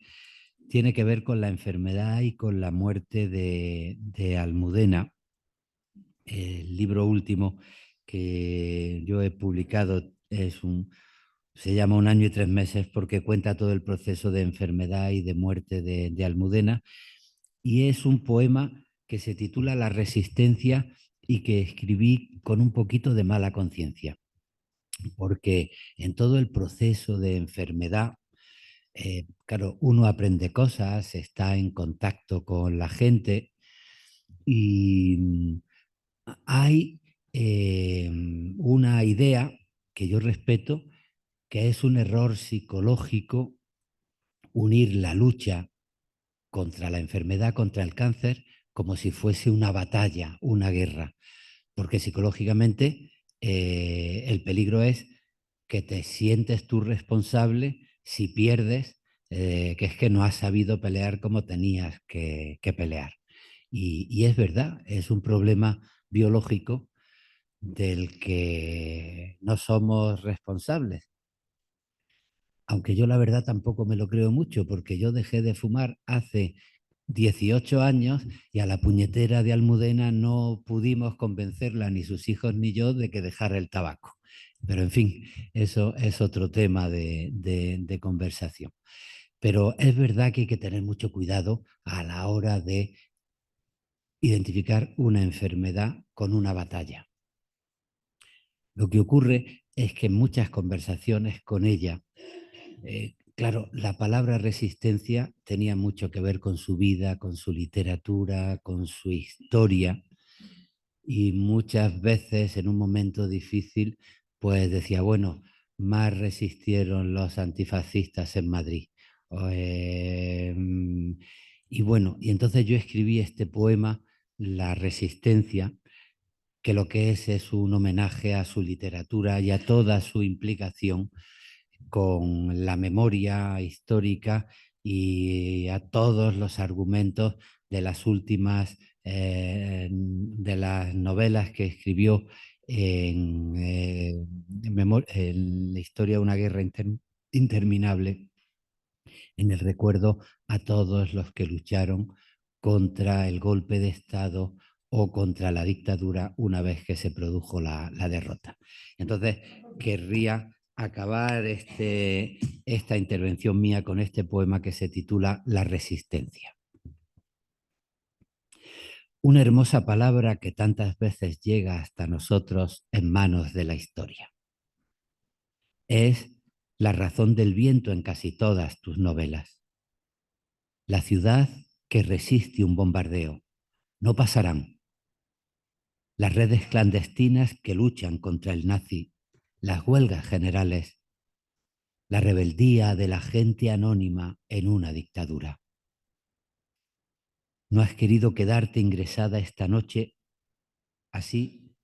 tiene que ver con la enfermedad y con la muerte de Almudena. El libro último que yo he publicado se llama Un año y 3 meses porque cuenta todo el proceso de enfermedad y de muerte de Almudena, y es un poema que se titula La resistencia y que escribí con un poquito de mala conciencia, porque en todo el proceso de enfermedad, claro, uno aprende cosas, está en contacto con la gente y hay una idea que yo respeto, que es un error psicológico unir la lucha contra la enfermedad, contra el cáncer, como si fuese una batalla, una guerra, porque psicológicamente el peligro es que te sientes tú responsable si pierdes, que es que no has sabido pelear como tenías que pelear. Y es verdad, es un problema biológico del que no somos responsables. Aunque yo la verdad tampoco me lo creo mucho, porque yo dejé de fumar hace 18 años y a la puñetera de Almudena no pudimos convencerla, ni sus hijos ni yo, de que dejara el tabaco. Pero en fin, eso es otro tema de conversación. Pero es verdad que hay que tener mucho cuidado a la hora de identificar una enfermedad con una batalla. Lo que ocurre es que en muchas conversaciones con ella, claro, la palabra resistencia tenía mucho que ver con su vida, con su literatura, con su historia, y muchas veces en un momento difícil, pues decía, bueno, más resistieron los antifascistas en Madrid. O, y bueno, y entonces yo escribí este poema, La Resistencia, que lo que es un homenaje a su literatura y a toda su implicación con la memoria histórica y a todos los argumentos de las últimas, de las novelas que escribió en la historia de una guerra interminable, en el recuerdo a todos los que lucharon contra el golpe de Estado o contra la dictadura una vez que se produjo la derrota. Entonces, querría acabar esta intervención mía con este poema que se titula La Resistencia. Una hermosa palabra que tantas veces llega hasta nosotros en manos de la historia. Es la razón del viento en casi todas tus novelas. La ciudad que resiste un bombardeo. No pasarán. Las redes clandestinas que luchan contra el nazi. Las huelgas generales. La rebeldía de la gente anónima en una dictadura. No has querido quedarte ingresada esta noche, así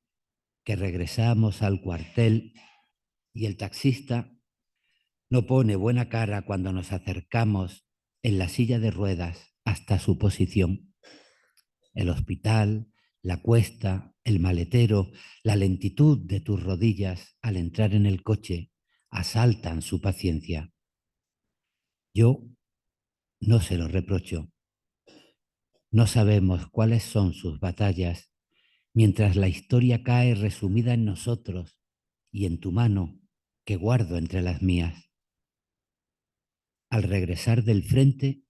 que regresamos al cuartel y el taxista no pone buena cara cuando nos acercamos en la silla de ruedas hasta su posición. El hospital, la cuesta, el maletero, la lentitud de tus rodillas al entrar en el coche asaltan su paciencia. Yo no se lo reprocho. No sabemos cuáles son sus batallas, mientras la historia cae resumida en nosotros y en tu mano que guardo entre las mías. Al regresar del frente,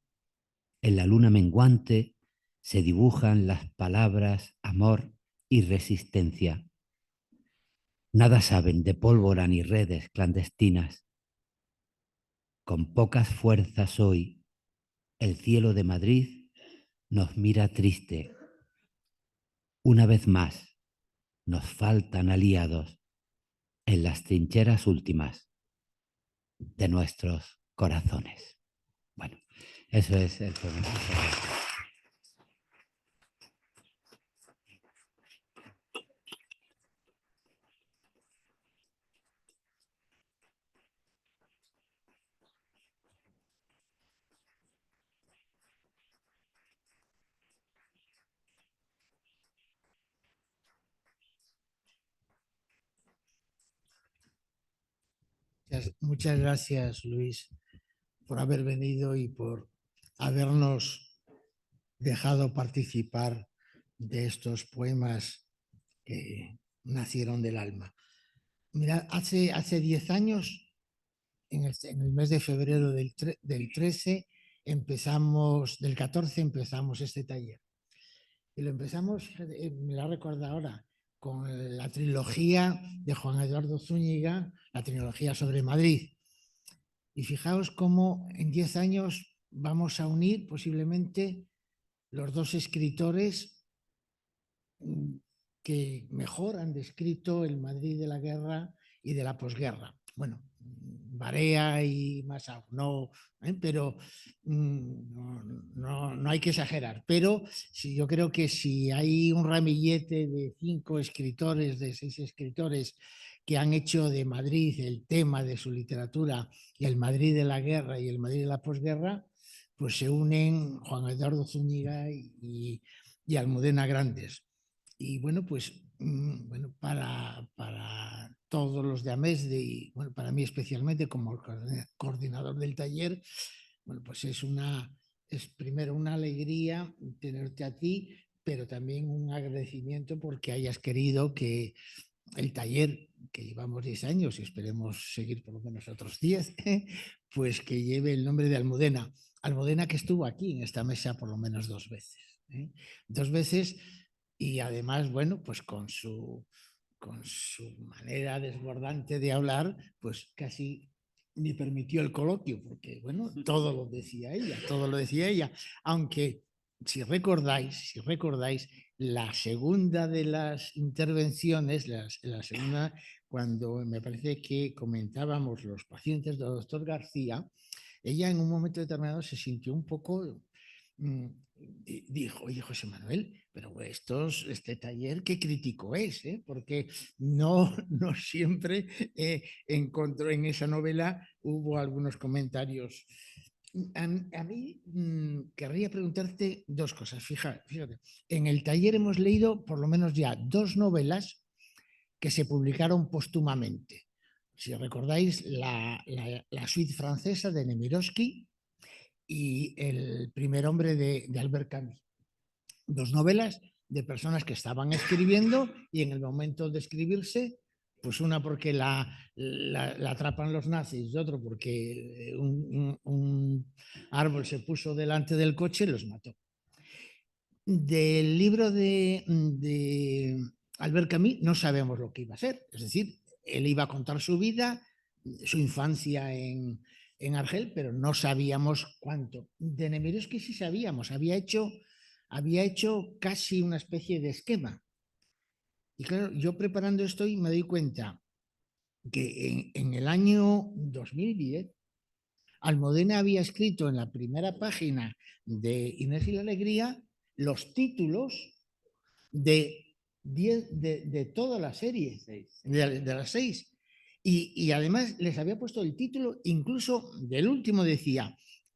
en la luna menguante se dibujan las palabras amor y resistencia. Nada saben de pólvora ni redes clandestinas. Con pocas fuerzas hoy, el cielo de Madrid nos mira triste. Una vez más, nos faltan aliados en las trincheras últimas de nuestros corazones. Bueno, eso es el poema. Muchas gracias, Luis, por haber venido y por habernos dejado participar de estos poemas que nacieron del alma. Mira, hace 10 años, en el mes de febrero del 13, del 14 empezamos este taller. Y lo empezamos, me la recuerdo ahora, con la trilogía de Juan Eduardo Zúñiga, la trilogía sobre Madrid. Y fijaos cómo en 10 años vamos a unir posiblemente los dos escritores que mejor han descrito el Madrid de la guerra y de la posguerra. Bueno, Barea y Masao, no, pero no hay que exagerar. Pero yo creo que si hay un ramillete de 5 escritores, de 6 escritores que han hecho de Madrid el tema de su literatura y el Madrid de la guerra y el Madrid de la posguerra, pues se unen Juan Eduardo Zúñiga y Almudena Grandes. Y bueno, pues bueno, para todos los de AMESDE y bueno, para mí especialmente como coordinador del taller, bueno, pues es primero una alegría tenerte a ti, pero también un agradecimiento porque hayas querido que el taller, que llevamos 10 años y esperemos seguir por lo menos otros 10, pues que lleve el nombre de Almudena. Almudena que estuvo aquí en esta mesa por lo menos 2 veces. 2 veces y además, bueno, pues con su manera desbordante de hablar, pues casi me permitió el coloquio, porque bueno, todo lo decía ella, aunque si recordáis, la segunda de las intervenciones, la segunda, cuando me parece que comentábamos los pacientes del doctor García, ella en un momento determinado se sintió un poco, dijo, oye, José Manuel, pero este taller qué crítico es, ¿eh? Porque no siempre encontró en esa novela, hubo algunos comentarios. A mí querría preguntarte dos cosas. Fíjate, en el taller hemos leído por lo menos ya dos novelas que se publicaron póstumamente. Si recordáis, la suite francesa de Nemirovsky y El primer hombre de Albert Camus. Dos novelas de personas que estaban escribiendo y en el momento de escribirse, pues una porque la atrapan los nazis y otro porque un árbol se puso delante del coche y los mató. Del libro de Albert Camus no sabemos lo que iba a ser, es decir, él iba a contar su vida, su infancia en Argel, pero no sabíamos cuánto. De Nemirovsky sí sabíamos, había hecho casi una especie de esquema. Y claro, yo preparando esto y me doy cuenta que en el año 2010 Almudena había escrito en la primera página de Inés y la Alegría los títulos de toda la serie, de las 6. Y además les había puesto el título, incluso del último decía,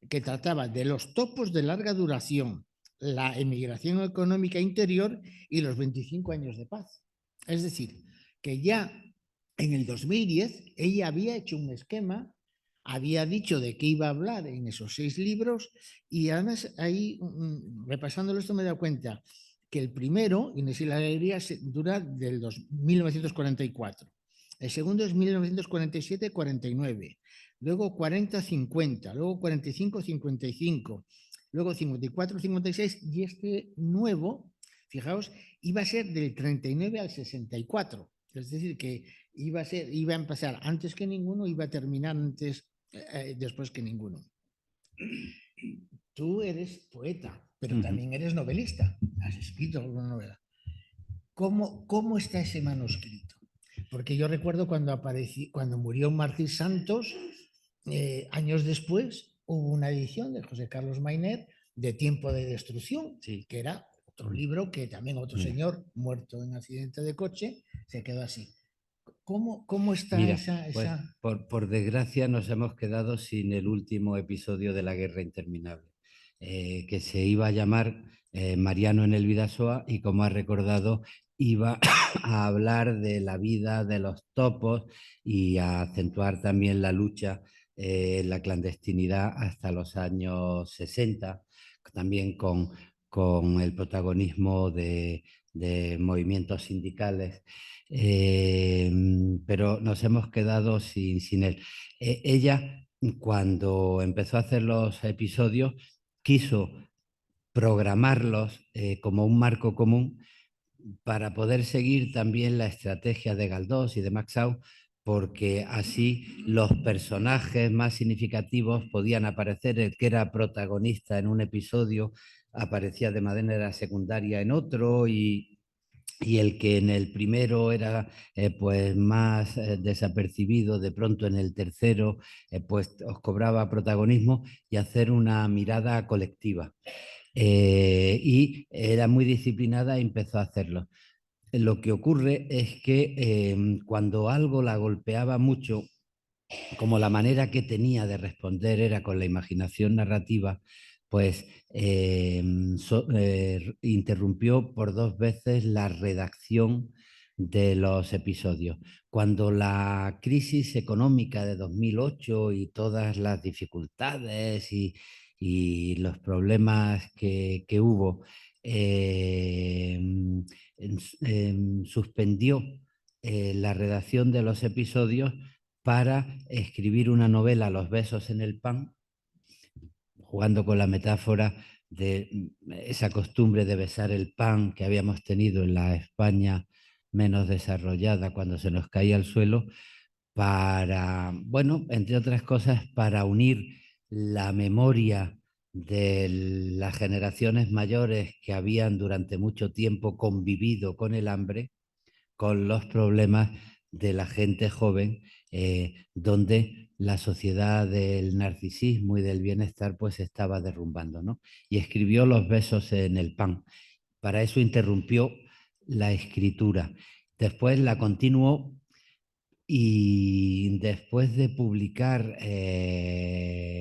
que trataba de los topos de larga duración, la emigración económica interior y los 25 años de paz. Es decir, que ya en el 2010 ella había hecho un esquema, había dicho de qué iba a hablar en esos 6 libros y además ahí, repasándolo esto me he dado cuenta que el primero, Inés y la Alegría, dura del 1944. El segundo es 1947-49. Luego 40-50. Luego 45-55. Luego 54-56. Y este nuevo, fijaos, iba a ser del 39 al 64. Es decir, que iba a empezar antes que ninguno, iba a terminar después que ninguno. Tú eres poeta, pero también eres novelista. Has escrito alguna novela. ¿Cómo está ese manuscrito? Porque yo recuerdo cuando murió Martí Santos, años después hubo una edición de José Carlos Mainer de Tiempo de Destrucción, sí, que era otro libro que también otro señor muerto en accidente de coche se quedó así. ¿Cómo está esa? Pues, por desgracia nos hemos quedado sin el último episodio de La Guerra Interminable, que se iba a llamar Mariano en el Bidasoa y, como ha recordado, iba a hablar de la vida de los topos y a acentuar también la lucha en la clandestinidad hasta los años 60, también con el protagonismo de movimientos sindicales. Pero nos hemos quedado sin él. Ella, cuando empezó a hacer los episodios, quiso programarlos como un marco común para poder seguir también la estrategia de Galdós y de Maxau, porque así los personajes más significativos podían aparecer. El que era protagonista en un episodio aparecía de manera secundaria en otro, y el que en el primero era pues más desapercibido, de pronto en el tercero pues os cobraba protagonismo, y hacer una mirada colectiva. Y era muy disciplinada y empezó a hacerlo. Lo que ocurre es que cuando algo la golpeaba mucho, como la manera que tenía de responder era con la imaginación narrativa, pues interrumpió por 2 veces la redacción de los episodios. Cuando la crisis económica de 2008 y todas las dificultades y los problemas que hubo suspendió la redacción de los episodios para escribir una novela, Los besos en el pan, jugando con la metáfora de esa costumbre de besar el pan que habíamos tenido en la España menos desarrollada cuando se nos caía al suelo, para, bueno, entre otras cosas, para unir la memoria de las generaciones mayores que habían durante mucho tiempo convivido con el hambre, con los problemas de la gente joven, donde la sociedad del narcisismo y del bienestar pues estaba derrumbando, ¿no? Y escribió Los besos en el pan. Para eso interrumpió la escritura. Después la continuó y después de publicar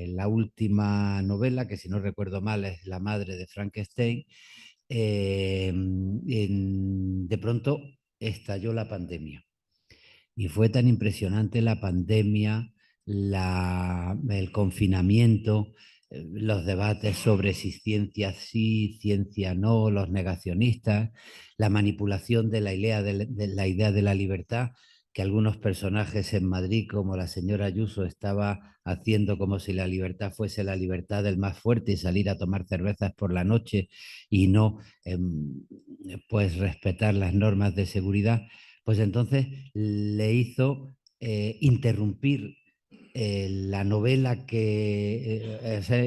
la última novela, que si no recuerdo mal es La madre de Frankenstein, de pronto estalló la pandemia. Y fue tan impresionante la pandemia, el confinamiento, los debates sobre si ciencia sí, ciencia no, los negacionistas, la manipulación de la idea de la libertad, que algunos personajes en Madrid, como la señora Ayuso, estaba haciendo como si la libertad fuese la libertad del más fuerte y salir a tomar cervezas por la noche y no pues respetar las normas de seguridad. Pues entonces le hizo interrumpir la novela,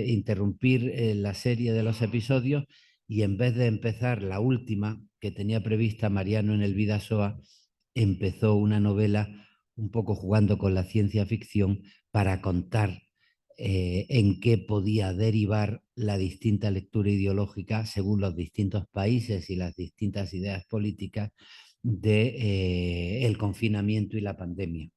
interrumpir la serie de los episodios, y en vez de empezar la última que tenía prevista, Mariano en el Vidasoa, empezó una novela un poco jugando con la ciencia ficción para contar en qué podía derivar la distinta lectura ideológica según los distintos países y las distintas ideas políticas de el confinamiento y la pandemia.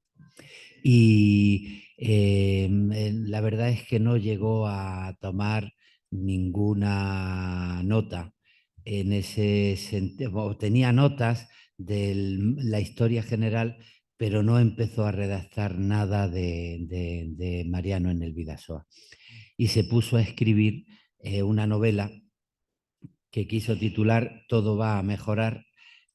Y la verdad es que no llegó a tomar ninguna nota en ese sentido. Tenía notas de la historia general, pero no empezó a redactar nada de Mariano en el Vidasoa. Y se puso a escribir una novela que quiso titular Todo va a mejorar,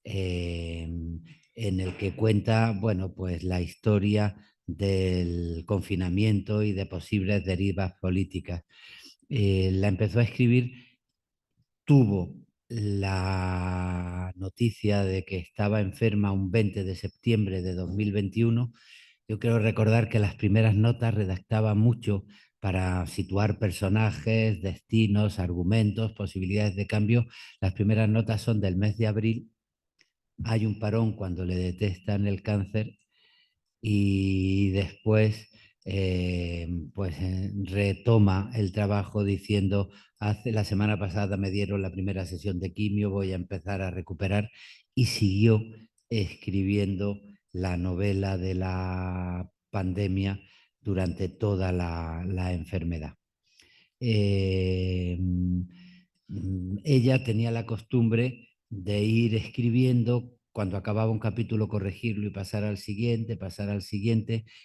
en el que cuenta, bueno, pues la historia del confinamiento y de posibles derivas políticas. La empezó a escribir, tuvo la noticia de que estaba enferma un 20 de septiembre de 2021. Yo quiero recordar que las primeras notas redactaba mucho para situar personajes, destinos, argumentos, posibilidades de cambio. Las primeras notas son del mes de abril. Hay un parón cuando le detectan el cáncer y después retoma el trabajo diciendo: la semana pasada me dieron la primera sesión de quimio, voy a empezar a recuperar, y siguió escribiendo la novela de la pandemia durante toda la enfermedad. Ella tenía la costumbre de ir escribiendo, cuando acababa un capítulo corregirlo y pasar al siguiente,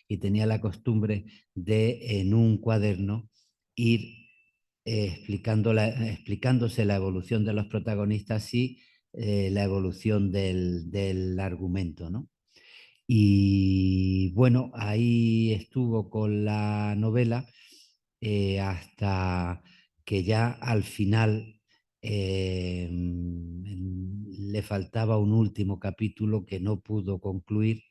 y tenía la costumbre de en un cuaderno ir explicándose la evolución de los protagonistas y la evolución del argumento, ¿no? Y bueno, ahí estuvo con la novela hasta que ya al final le faltaba un último capítulo que no pudo concluir.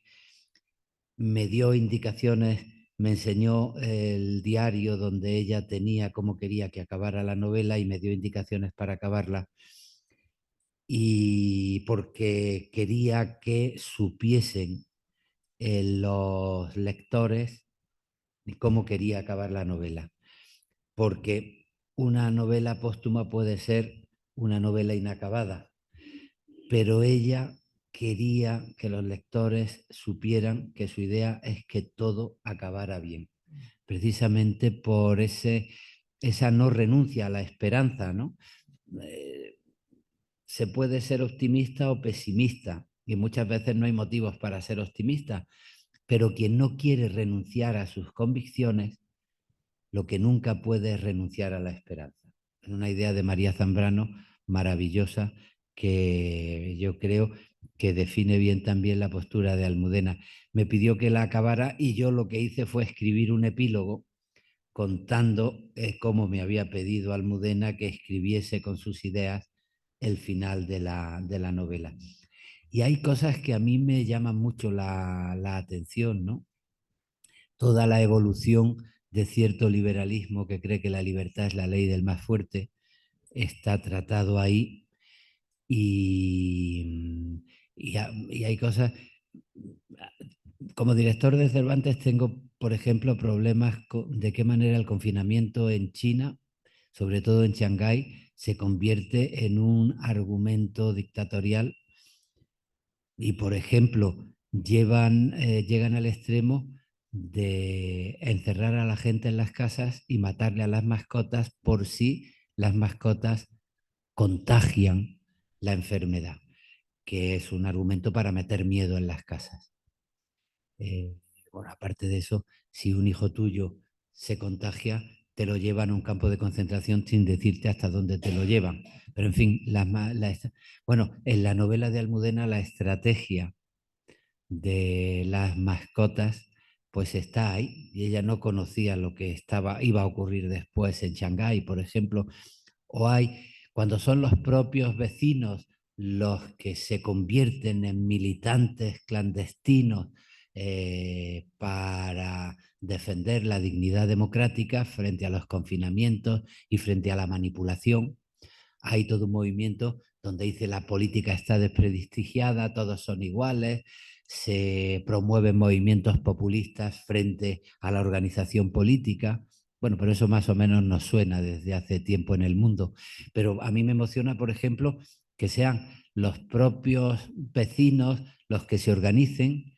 Me dio indicaciones, me enseñó el diario donde ella tenía cómo quería que acabara la novela y me dio indicaciones para acabarla. Y porque quería que supiesen los lectores cómo quería acabar la novela. Porque una novela póstuma puede ser una novela inacabada, pero ella quería que los lectores supieran que su idea es que todo acabara bien, precisamente por esa no renuncia a la esperanza, ¿no? Se puede ser optimista o pesimista, y muchas veces no hay motivos para ser optimista, pero quien no quiere renunciar a sus convicciones, lo que nunca puede es renunciar a la esperanza. Es una idea de María Zambrano maravillosa, que yo creo que define bien también la postura de Almudena. Me pidió que la acabara y yo lo que hice fue escribir un epílogo contando cómo me había pedido Almudena que escribiese con sus ideas el final de la novela. Y hay cosas que a mí me llaman mucho la atención, ¿no? Toda la evolución de cierto liberalismo que cree que la libertad es la ley del más fuerte, está tratado ahí y hay cosas. Como director de Cervantes tengo, por ejemplo, problemas de qué manera el confinamiento en China, sobre todo en Shanghái, se convierte en un argumento dictatorial y, por ejemplo, llegan al extremo de encerrar a la gente en las casas y matarle a las mascotas por si las mascotas contagian la enfermedad, que es un argumento para meter miedo en las casas. Eh, bueno, aparte de eso, si un hijo tuyo se contagia, te lo llevan a un campo de concentración sin decirte hasta dónde te lo llevan. Pero en fin, bueno, en la novela de Almudena la estrategia de las mascotas pues está ahí y ella no conocía lo que iba a ocurrir después en Shanghái, por ejemplo, o hay cuando son los propios vecinos los que se convierten en militantes clandestinos para defender la dignidad democrática frente a los confinamientos y frente a la manipulación. Hay todo un movimiento donde dice la política está desprestigiada, todos son iguales, se promueven movimientos populistas frente a la organización política. Bueno, pero eso más o menos nos suena desde hace tiempo en el mundo. Pero a mí me emociona, por ejemplo, que sean los propios vecinos los que se organicen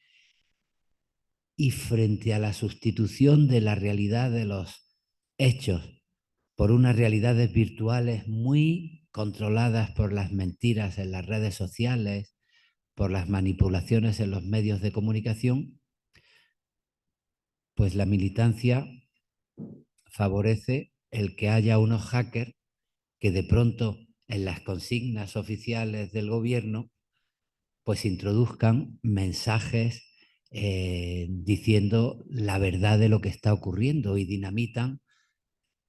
y frente a la sustitución de la realidad de los hechos por unas realidades virtuales muy controladas por las mentiras en las redes sociales, por las manipulaciones en los medios de comunicación, pues la militancia favorece el que haya unos hackers que de pronto en las consignas oficiales del gobierno pues introduzcan mensajes diciendo la verdad de lo que está ocurriendo y dinamitan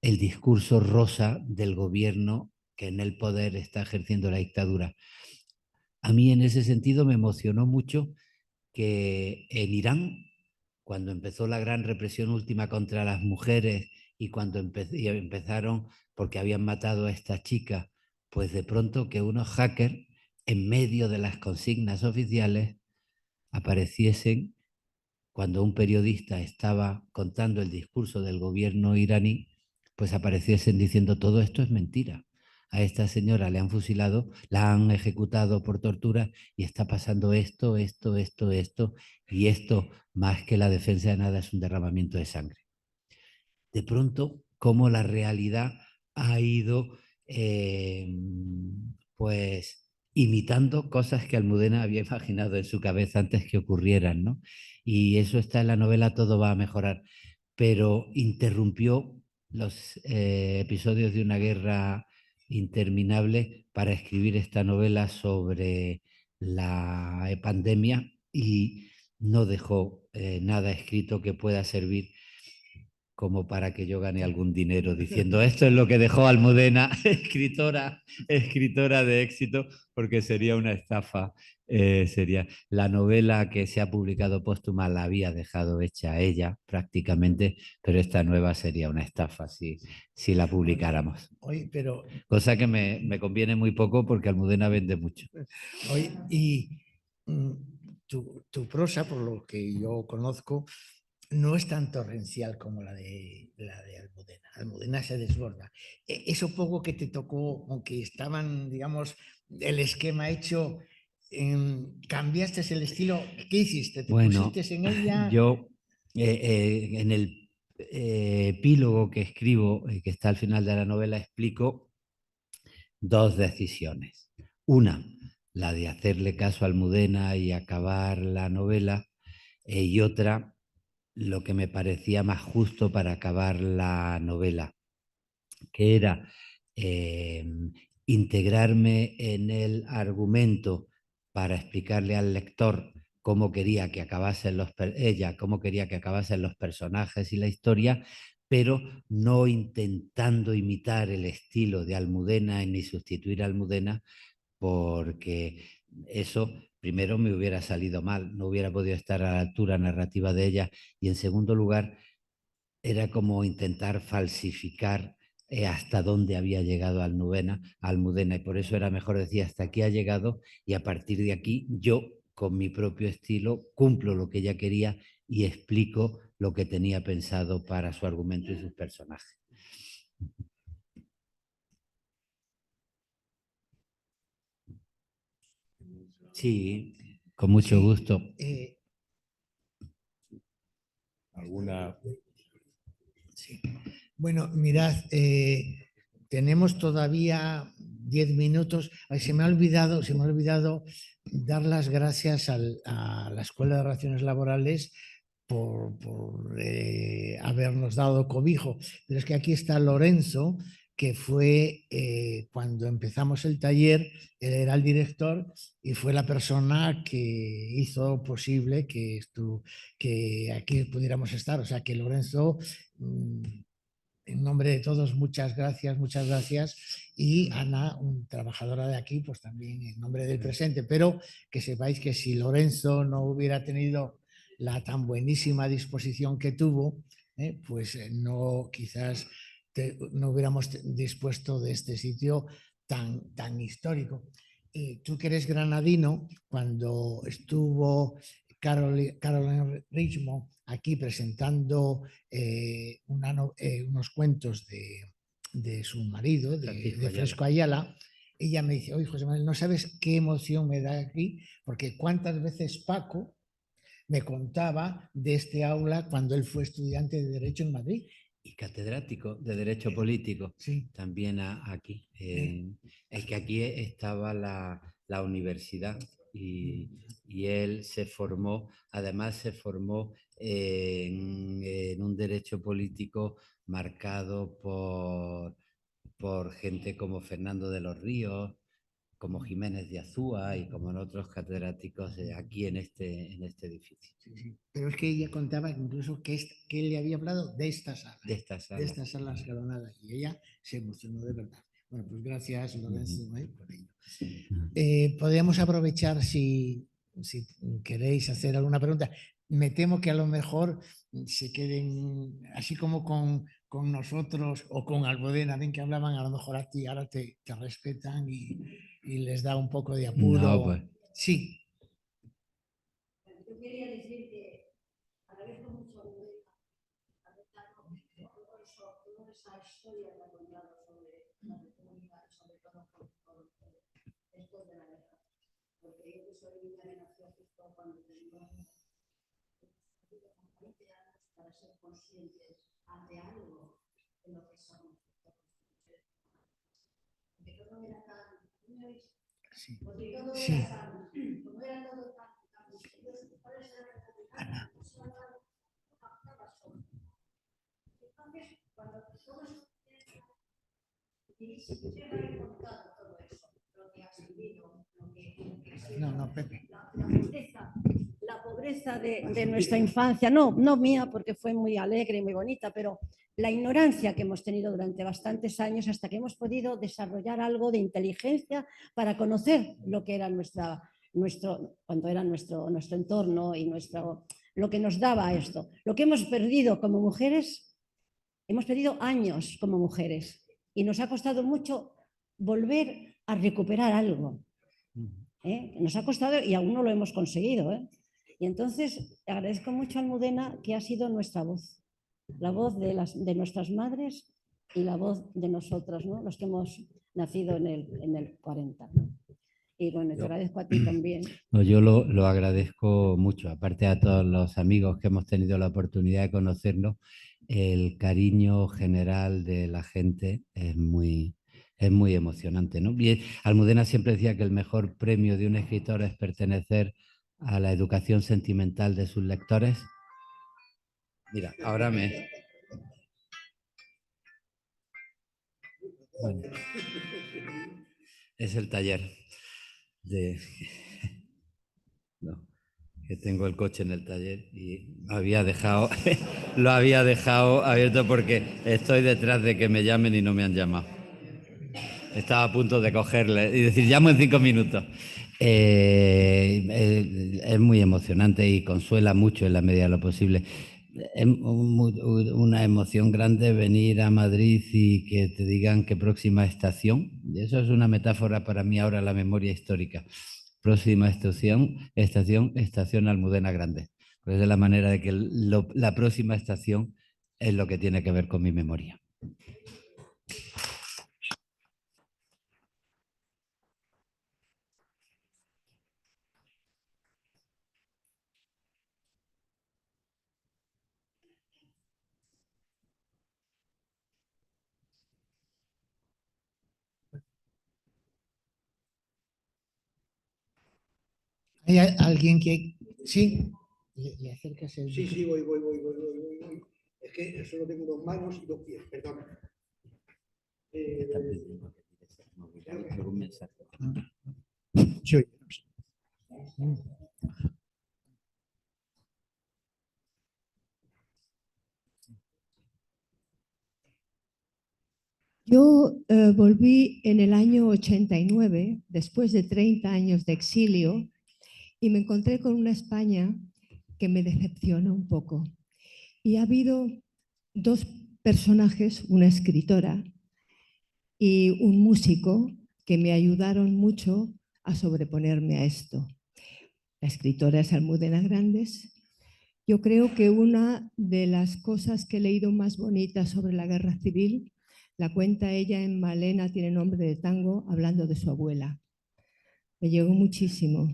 el discurso rosa del gobierno que en el poder está ejerciendo la dictadura. A mí en ese sentido me emocionó mucho que en Irán, cuando empezó la gran represión última contra las mujeres y cuando empezaron porque habían matado a esta chica, pues de pronto que unos hackers en medio de las consignas oficiales apareciesen cuando un periodista estaba contando el discurso del gobierno iraní, pues apareciesen diciendo todo esto es mentira. A esta señora le han fusilado, la han ejecutado por tortura y está pasando esto, y esto más que la defensa de nada es un derramamiento de sangre. De pronto, cómo la realidad ha ido pues imitando cosas que Almudena había imaginado en su cabeza antes que ocurrieran, ¿no? Y eso está en la novela Todo va a mejorar, pero interrumpió los episodios de una guerra interminable para escribir esta novela sobre la pandemia y no dejó nada escrito que pueda servir como para que yo gane algún dinero diciendo esto es lo que dejó Almudena, escritora de éxito, porque sería una estafa. Sería la novela que se ha publicado póstuma, la había dejado hecha ella prácticamente, pero esta nueva sería una estafa si la publicáramos. Oye, pero... Cosa que me conviene muy poco porque Almudena vende mucho. Oye, y tu prosa, por lo que yo conozco, no es tan torrencial como la de Almudena. Almudena se desborda. Eso poco que te tocó, aunque estaban, digamos, el esquema hecho, ¿cambiaste el estilo? ¿Qué hiciste? ¿Te pusiste en ella? Yo en el epílogo que escribo, que está al final de la novela, explico dos decisiones. Una, la de hacerle caso a Almudena y acabar la novela, y otra, lo que me parecía más justo para acabar la novela, que era integrarme en el argumento para explicarle al lector cómo quería que acabasen cómo quería que acabasen los personajes y la historia, pero no intentando imitar el estilo de Almudena ni sustituir a Almudena, porque eso primero me hubiera salido mal, no hubiera podido estar a la altura narrativa de ella, y en segundo lugar era como intentar falsificar hasta dónde había llegado Almudena, y por eso era mejor decir hasta aquí ha llegado y a partir de aquí yo con mi propio estilo cumplo lo que ella quería y explico lo que tenía pensado para su argumento y sus personajes. Sí, con mucho gusto. ¿Alguna? Sí. Bueno, mirad, tenemos todavía 10 minutos. Ay, se me ha olvidado dar las gracias a la Escuela de Relaciones Laborales por habernos dado cobijo. Pero es que aquí está Lorenzo, que fue cuando empezamos el taller, él era el director y fue la persona que hizo posible que aquí pudiéramos estar. O sea que Lorenzo, en nombre de todos, muchas gracias, muchas gracias. Y Ana, trabajadora de aquí, pues también en nombre del presente. Pero que sepáis que si Lorenzo no hubiera tenido la tan buenísima disposición que tuvo, pues no, quizás no hubiéramos dispuesto de este sitio tan histórico. Tú que eres granadino, cuando estuvo Caroline Richmond aquí presentando unos cuentos de su marido, de Fresco Ayala, ella me dice: oye, José Manuel, no sabes qué emoción me da aquí, porque cuántas veces Paco me contaba de este aula cuando él fue estudiante de Derecho en Madrid. Y catedrático de Derecho Político, sí. También aquí. Es que aquí estaba la universidad y él se formó, además se formó en un derecho político marcado por gente como Fernando de los Ríos, como Jiménez de Azúa y como en otros catedráticos aquí en este edificio. Sí, sí. Pero es que ella contaba incluso que él le había hablado de esta sala. De esta sala. De esta sala escalonada. Y ella se emocionó de verdad. Bueno, pues gracias, Lorenzo, por ello. Podríamos aprovechar si queréis hacer alguna pregunta. Me temo que a lo mejor se queden así como con nosotros o con Almudena, ven que hablaban, a lo mejor a ti ahora te respetan y les da un poco de apuro. No, pues. Sí. Yo quería decir que agradezco mucho a Almudena toda esa historia que ha contado sobre la República, sobre todo por esto de la guerra. Porque yo que soy una generación justo cuando tenía 20 años para ser conscientes de algo de lo que somos. Porque todo era tan... Sí. Porque todo Sí. era tan... Como era todo tan misterioso, ¿cuál es la republicana? Entonces, cuando todos y siempre he contado todo eso, lo que has vivido, lo que ha sido No, Pepe. la pobreza de nuestra infancia, no mía, porque fue muy alegre y muy bonita, pero la ignorancia que hemos tenido durante bastantes años hasta que hemos podido desarrollar algo de inteligencia para conocer lo que era cuando era nuestro entorno y lo que nos daba esto. Lo que hemos perdido como mujeres, hemos perdido años como mujeres y nos ha costado mucho volver a recuperar algo. Nos ha costado y aún no lo hemos conseguido. Y entonces agradezco mucho a Almudena, que ha sido nuestra voz, la voz de nuestras madres y la voz de nosotros, ¿no? Los que hemos nacido en el 40. ¿no? Y bueno, te agradezco a ti también. No, yo lo agradezco mucho, aparte a todos los amigos que hemos tenido la oportunidad de conocernos, el cariño general de la gente es muy emocionante, ¿no? Y Almudena siempre decía que el mejor premio de un escritor es pertenecer a la educación sentimental de sus lectores. Mira, ahora me... Bueno, es el taller de... No, que tengo el coche en el taller y lo había dejado abierto porque estoy detrás de que me llamen y no me han llamado. Estaba a punto de cogerle y decir, llamo en 5 minutos. Es muy emocionante y consuela mucho en la medida de lo posible. una emoción grande venir a Madrid y que te digan que próxima estación. Eso es una metáfora para mí ahora, la memoria histórica. Próxima estación Almudena Grande. Pues es la manera de que la próxima estación es lo que tiene que ver con mi memoria. ¿Hay alguien que...? Sí, le acercas el... Sí, voy. Es que solo tengo 2 manos y 2 pies, perdón. ¿Algún mensaje? Sí. Yo volví en el año 89, después de 30 años de exilio, y me encontré con una España que me decepcionó un poco. Y ha habido 2 personajes, una escritora y un músico, que me ayudaron mucho a sobreponerme a esto. La escritora es Almudena Grandes. Yo creo que una de las cosas que he leído más bonitas sobre la guerra civil la cuenta ella en Malena tiene nombre de tango, hablando de su abuela. Me llegó muchísimo.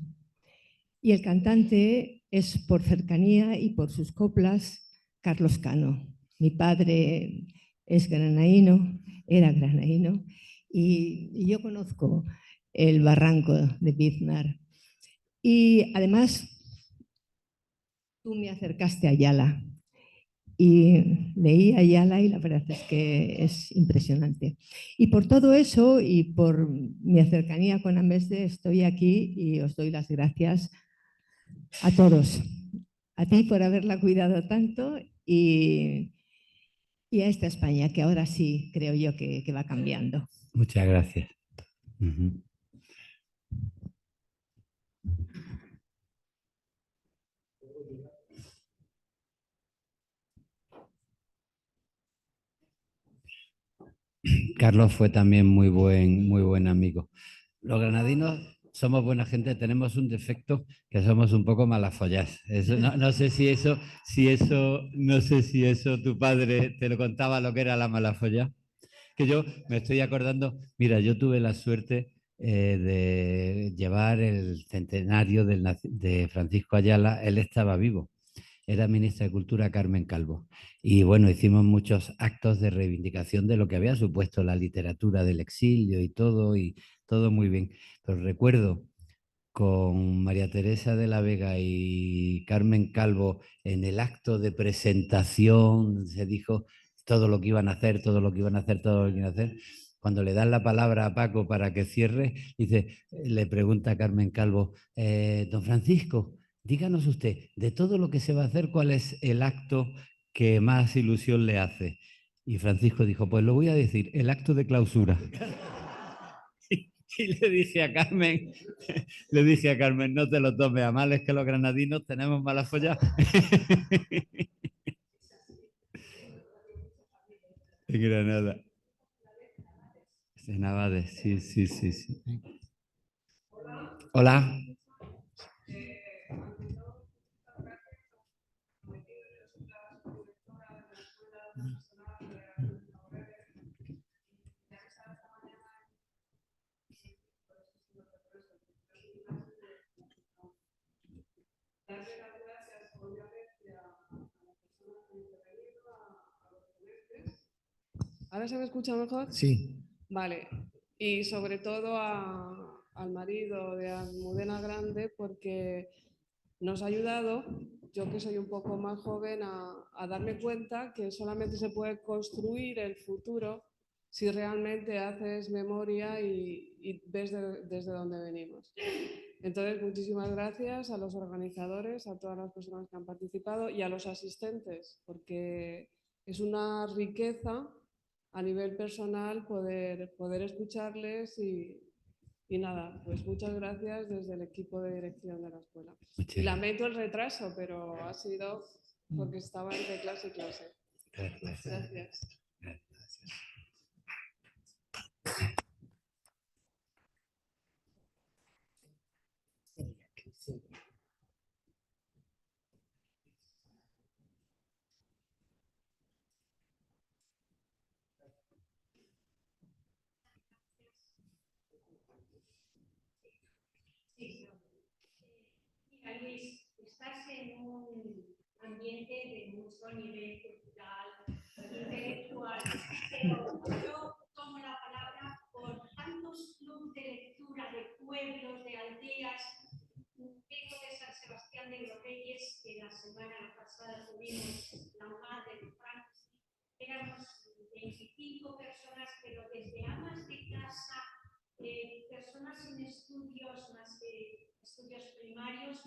Y el cantante es, por cercanía y por sus coplas, Carlos Cano. Mi padre es granaíno, era granaíno, y yo conozco el barranco de Biznar. Y además, tú me acercaste a Ayala y leí Ayala y la verdad es que es impresionante. Y por todo eso y por mi cercanía con Amesde estoy aquí y os doy las gracias a todos. A ti por haberla cuidado tanto y a esta España que ahora sí creo yo que va cambiando. Muchas gracias. Carlos fue también muy buen amigo. Los granadinos somos buena gente, tenemos un defecto que somos un poco malafollas. No sé si eso tu padre te lo contaba lo que era la malafolla. Que yo me estoy acordando, mira, yo tuve la suerte de llevar el centenario de Francisco Ayala, él estaba vivo. Era ministra de Cultura Carmen Calvo. Y bueno, hicimos muchos actos de reivindicación de lo que había supuesto la literatura del exilio y todo muy bien. Pero recuerdo con María Teresa de la Vega y Carmen Calvo en el acto de presentación, se dijo todo lo que iban a hacer, todo lo que iban a hacer, todo lo que iban a hacer. Cuando le dan la palabra a Paco para que cierre, le pregunta a Carmen Calvo, don Francisco, díganos usted, de todo lo que se va a hacer, ¿cuál es el acto que más ilusión le hace? Y Francisco dijo, pues lo voy a decir, el acto de clausura. Y le dije a Carmen, no te lo tomes a mal, es que los granadinos tenemos mala folla. En Granada. En Navades, sí. Hola. ¿Ahora se me escucha mejor? Sí. Vale. Y sobre todo al marido de Almudena Grande, porque nos ha ayudado, yo que soy un poco más joven, a darme cuenta que solamente se puede construir el futuro si realmente haces memoria y ves desde dónde venimos. Entonces, muchísimas gracias a los organizadores, a todas las personas que han participado y a los asistentes, porque es una riqueza a nivel personal poder escucharles y nada, pues muchas gracias desde el equipo de dirección de la escuela. Y lamento el retraso, pero ha sido porque estaba entre clase y clase. Gracias. Gracias. Gracias. Mira, Luis, estás en un ambiente de mucho nivel cultural, intelectual, pero yo tomo la palabra por tantos clubes de lectura de pueblos, de aldeas. Vengo de San Sebastián de los Reyes, que la semana pasada tuvimos la madre de Francis. Éramos 25 personas, pero desde amas de casa, personas sin estudios más que estudios primarios,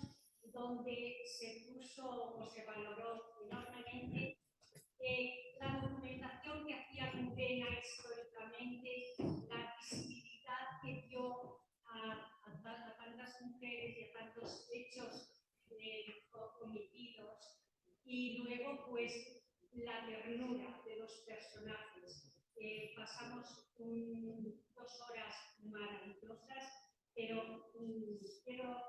donde se puso o se valoró enormemente la documentación que hacía Mudena históricamente, la visibilidad que dio a tantas mujeres y a tantos hechos cometidos, y luego pues la ternura de los personajes. Pasamos 2 horas maravillosas, pero quiero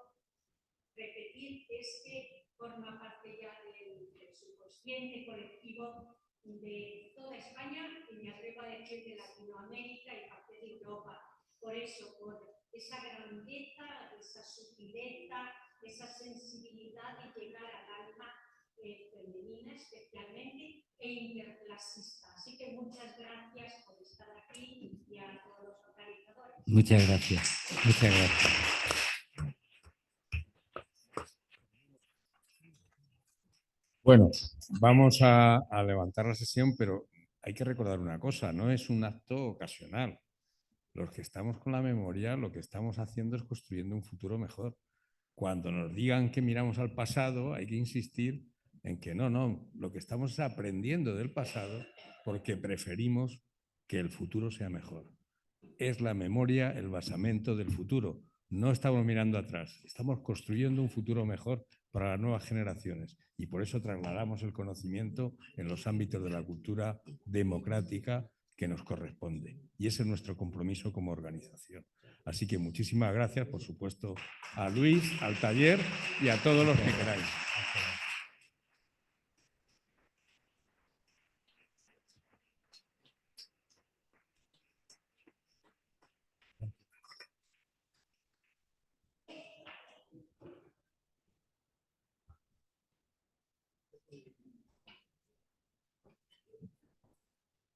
repetir que es que forma parte ya del subconsciente colectivo de toda España, y me atrevo a decir de Latinoamérica y parte de Europa. Por eso, por esa grandeza, esa sutileza, esa sensibilidad de llegar al alma femenina especialmente e interclasista. Así que muchas gracias por estar aquí y a todos los organizadores. Muchas gracias. Muchas gracias. Bueno, vamos a levantar la sesión, pero hay que recordar una cosa, no es un acto ocasional. Los que estamos con la memoria, lo que estamos haciendo es construyendo un futuro mejor. Cuando nos digan que miramos al pasado, hay que insistir en que no, lo que estamos es aprendiendo del pasado porque preferimos que el futuro sea mejor. Es la memoria el basamento del futuro. No estamos mirando atrás, estamos construyendo un futuro mejor para las nuevas generaciones, y por eso trasladamos el conocimiento en los ámbitos de la cultura democrática que nos corresponde. Y ese es nuestro compromiso como organización. Así que muchísimas gracias, por supuesto, a Luis, al taller y a todos los que queráis.